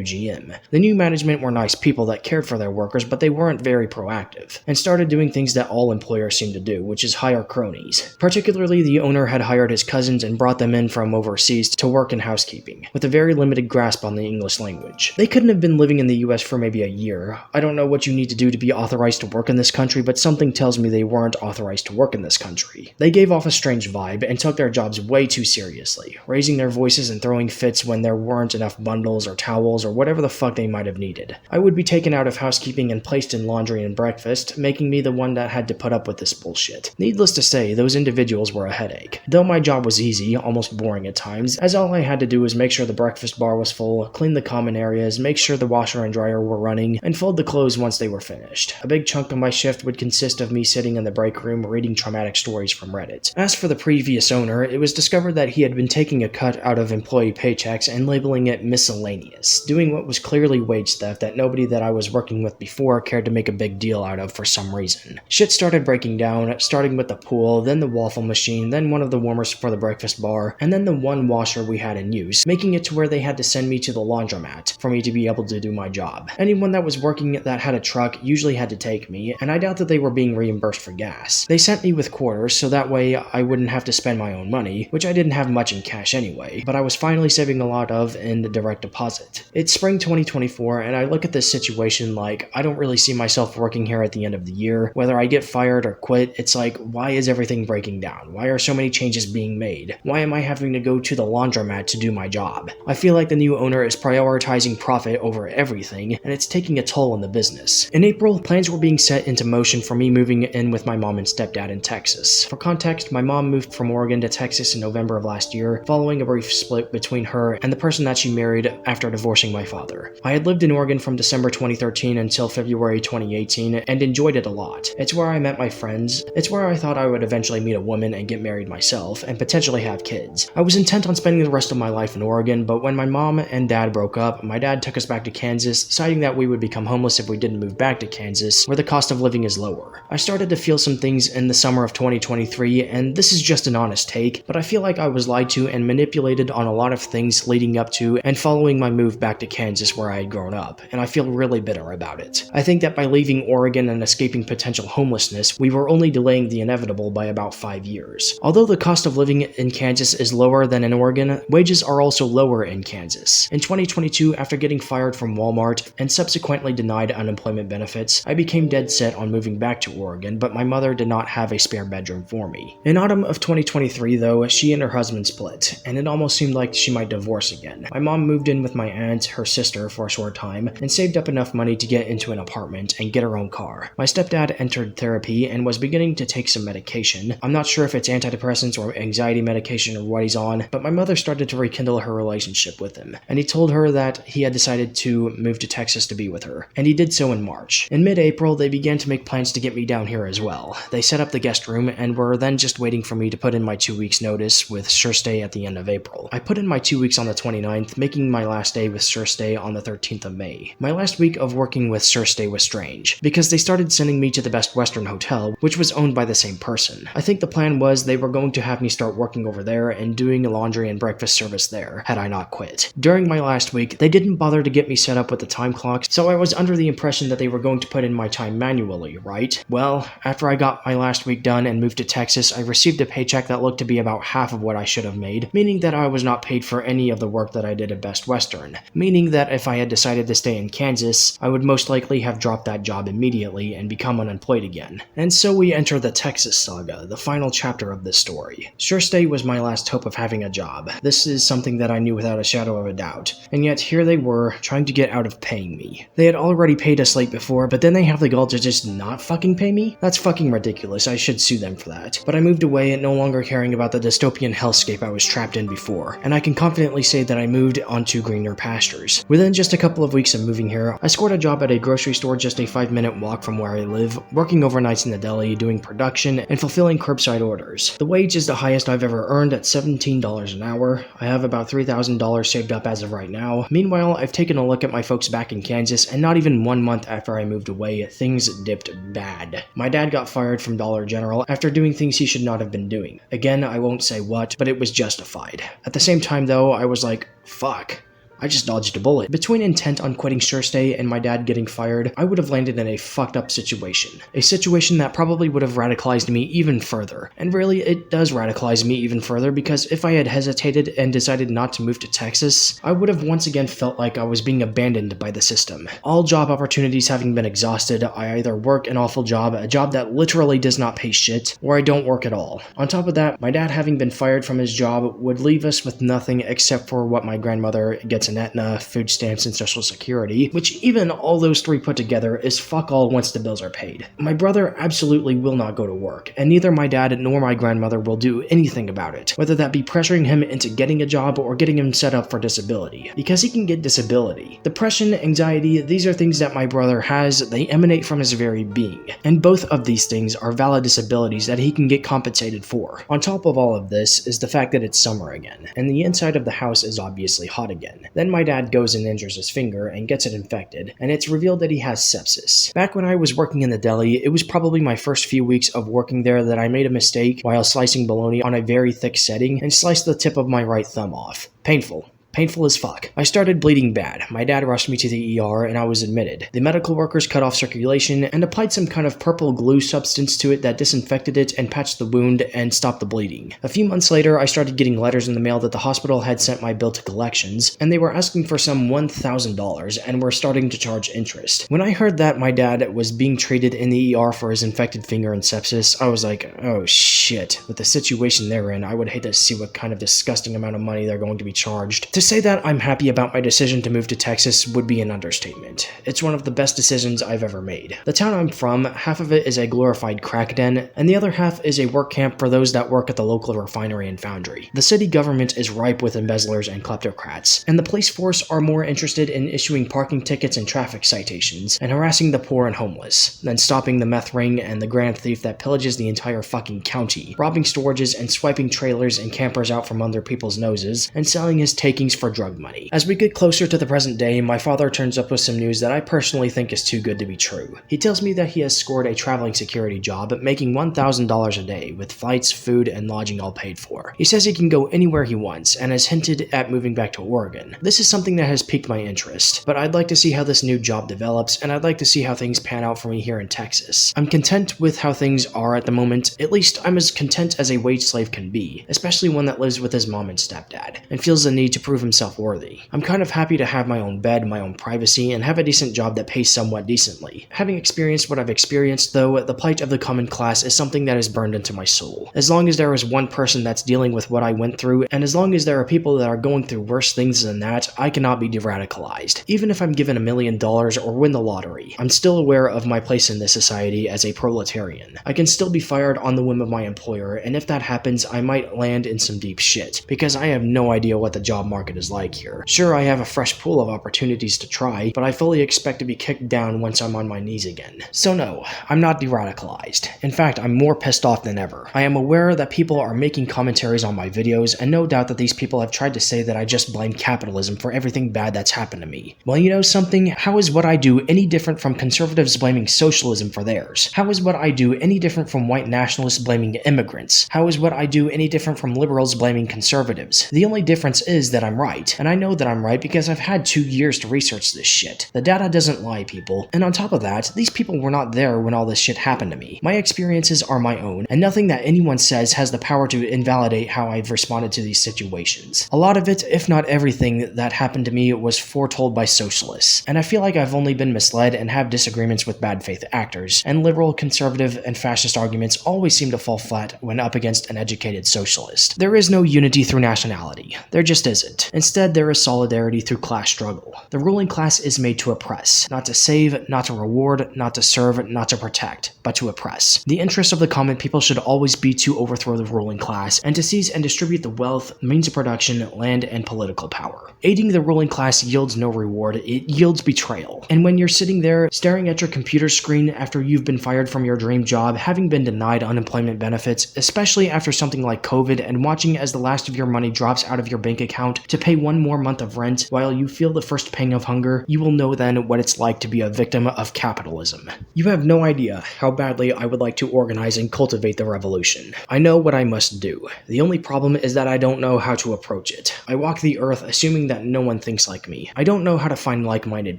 GM. The new management were nice people that cared for their workers, but they weren't very proactive, and started doing things that all employers seem to do, which is hire cronies. Particularly, the owner had hired his cousins and brought them in from overseas to work in housekeeping, with a very limited grasp on the English language. They couldn't have been living in the US for maybe a year. I don't know what you need to do to be authorized to work in this country, but something tells me they weren't authorized to work in this country. They gave off a strange vibe and took their jobs way too seriously, raising their voices and throwing fits when there weren't enough bundles or towels or whatever the fuck they might have needed. I would be taken out of housekeeping and placed in laundry and breakfast, making me the one that had to put up with this bullshit. Needless to say, those individuals were a headache. Though my job was easy, almost boring at times, as all I had to do was make sure the breakfast bar was full, clean the common areas, make sure the washer and dryer were running, and fold the clothes once they were finished. A big chunk of my shift would consist of me sitting in the break room reading traumatic stories from Reddit. As for the previous owner, it was discovered that he had been taking a cut out of employee paychecks and labeling it miscellaneous, doing what was clearly wage theft that nobody that I was working with before cared to make a big deal out of for some reason. Shit started breaking down, starting with the pool, then the waffle machine, then one of the warmers for the breakfast bar, and then the one washer we had in use, making it to where they had to send me to the laundromat for me to be able to do my job. Anyone that was working that had a truck usually had to take me, and I doubt that they were being reimbursed for gas. They sent me with quarters so that way I wouldn't have to spend my own money, which I didn't have much in cash anyway, but I was finally saving a lot of in the direct deposit. It's spring 2024, and I look at this situation like, I don't really see myself working here at the end of the year. Whether I get fired or quit, it's like, why is everything breaking down? Why are so many changes being made? Why am I having to go to the laundromat to do my job? I feel like the new owner is prioritizing profit over everything, and it's taking a toll on the business. In April, plans were being set into motion for me moving in with my mom and stepdad in Texas. For context, my mom moved from Oregon to Texas in November of last year, following a brief split between her and the person that she married after divorcing my father. I had lived in Oregon from December 2013 until February 2018 and enjoyed it a lot. It's where I met my friends. It's where I thought I would eventually meet a woman and get married myself and potentially have kids. I was intent on spending the rest of my life in Oregon, but when my mom and dad broke up, my dad took us back to Kansas, citing that we would become homeless if we didn't move back to Kansas, where the cost of living is lower. I started to feel some things in the summer of 2023, and this is just an honest take, but I feel like I was lied to and manipulated on a lot of things leading up to and following my move back to Kansas where I had grown up, and I feel really bitter about it. I think that by leaving Oregon and escaping potential homelessness, we were only delaying the inevitable by about 5 years. Although the cost of living in Kansas is lower than in Oregon, wages are also lower in Kansas. In 2022, after getting fired from Walmart and subsequently denied unemployment benefits, I became dead set on moving back to Oregon, but my mother did not have a spare bedroom for me. In autumn of 2023 though, she and her husband split, and it almost seemed like she might divorce again. My mom moved in with my aunt, her sister, for a short time, and saved up enough money to get into an apartment and get her own car. My stepdad entered therapy and was beginning to take some medication. I'm not sure if it's antidepressants or anxiety medication or what he's on, but my mother started to rekindle her relationship with him, and he told her that he had decided to move to Texas to be with her, and he did so in March. In mid-April, they began to make plans to get me down here as well. They set up the guest room and were then just waiting for me to put in my 2 weeks notice with sure stay at the end of April. I put in my 2 weeks on the 29th, making my last day day with Surstay on the 13th of May. My last week of working with Surstay was strange, because they started sending me to the Best Western Hotel, which was owned by the same person. I think the plan was they were going to have me start working over there and doing laundry and breakfast service there, had I not quit. During my last week, they didn't bother to get me set up with the time clock, so I was under the impression that they were going to put in my time manually, right? Well, after I got my last week done and moved to Texas, I received a paycheck that looked to be about half of what I should have made, meaning that I was not paid for any of the work that I did at Best Western, meaning that if I had decided to stay in Kansas, I would most likely have dropped that job immediately and become unemployed again. And so we enter the Texas Saga, the final chapter of this story. Surstay was my last hope of having a job. This is something that I knew without a shadow of a doubt, and yet here they were, trying to get out of paying me. They had already paid us late before, but then they have the gall to just not fucking pay me? That's fucking ridiculous. I should sue them for that. But I moved away and no longer caring about the dystopian hellscape I was trapped in before, and I can confidently say that I moved onto greener pastures. Within just a couple of weeks of moving here, I scored a job at a grocery store just a 5-minute walk from where I live, working overnights in the deli, doing production, and fulfilling curbside orders. The wage is the highest I've ever earned at $17 an hour. I have about $3,000 saved up as of right now. Meanwhile, I've taken a look at my folks back in Kansas, and not even 1 month after I moved away, things dipped bad. My dad got fired from Dollar General after doing things he should not have been doing. Again, I won't say what, but it was justified. At the same time though, I was like, fuck. I just dodged a bullet. Between intent on quitting Surstay and my dad getting fired, I would have landed in a fucked up situation. A situation that probably would have radicalized me even further. And really, it does radicalize me even further because if I had hesitated and decided not to move to Texas, I would have once again felt like I was being abandoned by the system. All job opportunities having been exhausted, I either work an awful job, a job that literally does not pay shit, or I don't work at all. On top of that, my dad having been fired from his job would leave us with nothing except for what my grandmother gets in Aetna, food stamps, and Social Security, which even all those three put together is fuck all once the bills are paid. My brother absolutely will not go to work, and neither my dad nor my grandmother will do anything about it, whether that be pressuring him into getting a job or getting him set up for disability, because he can get disability. Depression, anxiety, these are things that my brother has, they emanate from his very being, and both of these things are valid disabilities that he can get compensated for. On top of all of this is the fact that it's summer again, and the inside of the house is obviously hot again. Then my dad goes and injures his finger and gets it infected, and it's revealed that he has sepsis. Back when I was working in the deli, it was probably my first few weeks of working there that I made a mistake while slicing bologna on a very thick setting and sliced the tip of my right thumb off. Painful. Painful as fuck. I started bleeding bad. My dad rushed me to the ER and I was admitted. The medical workers cut off circulation and applied some kind of purple glue substance to it that disinfected it and patched the wound and stopped the bleeding. A few months later, I started getting letters in the mail that the hospital had sent my bill to collections, and they were asking for some $1,000 and were starting to charge interest. When I heard that my dad was being treated in the ER for his infected finger and sepsis, I was like, oh shit. With the situation they're in, I would hate to see what kind of disgusting amount of money they're going to be charged. To say that I'm happy about my decision to move to Texas would be an understatement. It's one of the best decisions I've ever made. The town I'm from, half of it is a glorified crack den, and the other half is a work camp for those that work at the local refinery and foundry. The city government is ripe with embezzlers and kleptocrats, and the police force are more interested in issuing parking tickets and traffic citations, and harassing the poor and homeless, than stopping the meth ring and the grand thief that pillages the entire fucking county, robbing storages and swiping trailers and campers out from under people's noses, and selling his takings for drug money. As we get closer to the present day, my father turns up with some news that I personally think is too good to be true. He tells me that he has scored a traveling security job making $1,000 a day with flights, food, and lodging all paid for. He says he can go anywhere he wants and has hinted at moving back to Oregon. This is something that has piqued my interest, but I'd like to see how this new job develops, and I'd like to see how things pan out for me here in Texas. I'm content with how things are at the moment. At least I'm as content as a wage slave can be, especially one that lives with his mom and stepdad, and feels the need to prove himself worthy. I'm kind of happy to have my own bed, my own privacy, and have a decent job that pays somewhat decently. Having experienced what I've experienced, though, the plight of the common class is something that is burned into my soul. As long as there is one person that's dealing with what I went through, and as long as there are people that are going through worse things than that, I cannot be de-radicalized. Even if I'm given $1 million or win the lottery, I'm still aware of my place in this society as a proletarian. I can still be fired on the whim of my employer, and if that happens, I might land in some deep shit, because I have no idea what the job market market is like here. Sure, I have a fresh pool of opportunities to try, but I fully expect to be kicked down once I'm on my knees again. So no, I'm not de-radicalized. In fact, I'm more pissed off than ever. I am aware that people are making commentaries on my videos, and no doubt that these people have tried to say that I just blame capitalism for everything bad that's happened to me. Well, you know something? How is what I do any different from conservatives blaming socialism for theirs? How is what I do any different from white nationalists blaming immigrants? How is what I do any different from liberals blaming conservatives? The only difference is that I'm right, and I know that I'm right because I've had 2 years to research this shit. The data doesn't lie, people. And on top of that, these people were not there when all this shit happened to me. My experiences are my own, and nothing that anyone says has the power to invalidate how I've responded to these situations. A lot of it, if not everything that happened to me, was foretold by socialists, and I feel like I've only been misled and have disagreements with bad faith actors, and liberal, conservative, and fascist arguments always seem to fall flat when up against an educated socialist. There is no unity through nationality. There just isn't. Instead, there is solidarity through class struggle. The ruling class is made to oppress, not to save, not to reward, not to serve, not to protect, but to oppress. The interest of the common people should always be to overthrow the ruling class and to seize and distribute the wealth, means of production, land, and political power. Aiding the ruling class yields no reward, it yields betrayal. And when you're sitting there staring at your computer screen after you've been fired from your dream job, having been denied unemployment benefits, especially after something like COVID, and watching as the last of your money drops out of your bank account to pay one more month of rent while you feel the first pang of hunger, you will know then what it's like to be a victim of capitalism. You have no idea how badly I would like to organize and cultivate the revolution. I know what I must do. The only problem is that I don't know how to approach it. I walk the earth assuming that no one thinks like me. I don't know how to find like-minded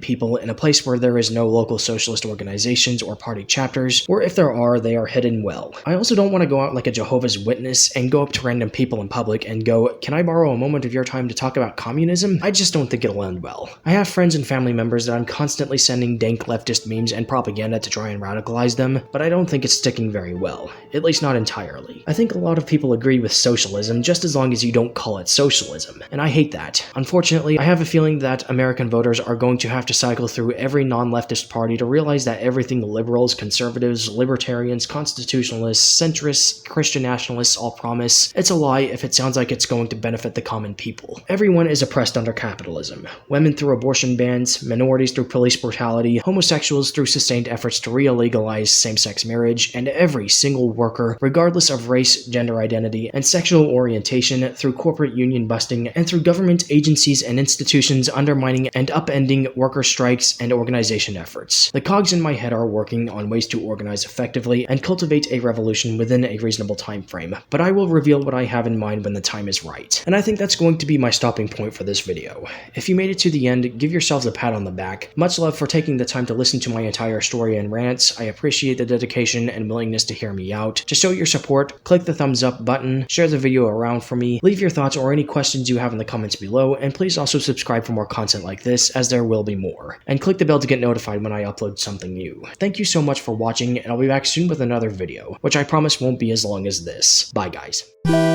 people in a place where there is no local socialist organizations or party chapters, or if there are, they are hidden well. I also don't want to go out like a Jehovah's Witness and go up to random people in public and go, "Can I borrow a moment of your time to talk about communism?" I just don't think it'll end well. I have friends and family members that I'm constantly sending dank leftist memes and propaganda to try and radicalize them, but I don't think it's sticking very well, at least not entirely. I think a lot of people agree with socialism just as long as you don't call it socialism, and I hate that. Unfortunately, I have a feeling that American voters are going to have to cycle through every non-leftist party to realize that everything liberals, conservatives, libertarians, constitutionalists, centrists, Christian nationalists all promise, it's a lie if it sounds like it's going to benefit the common people. Everyone is oppressed under capitalism. Women through abortion bans, minorities through police brutality, homosexuals through sustained efforts to re-legalize same-sex marriage, and every single worker, regardless of race, gender identity, and sexual orientation, through corporate union busting, and through government agencies and institutions undermining and upending worker strikes and organization efforts. The cogs in my head are working on ways to organize effectively and cultivate a revolution within a reasonable time frame, but I will reveal what I have in mind when the time is right. And I think that's going to be my stopping point for this video. If you made it to the end, give yourselves a pat on the back. Much love for taking the time to listen to my entire story and rants. I appreciate the dedication and willingness to hear me out. To show your support, click the thumbs up button, share the video around for me, leave your thoughts or any questions you have in the comments below, and please also subscribe for more content like this, as there will be more. And click the bell to get notified when I upload something new. Thank you so much for watching, and I'll be back soon with another video, which I promise won't be as long as this. Bye guys.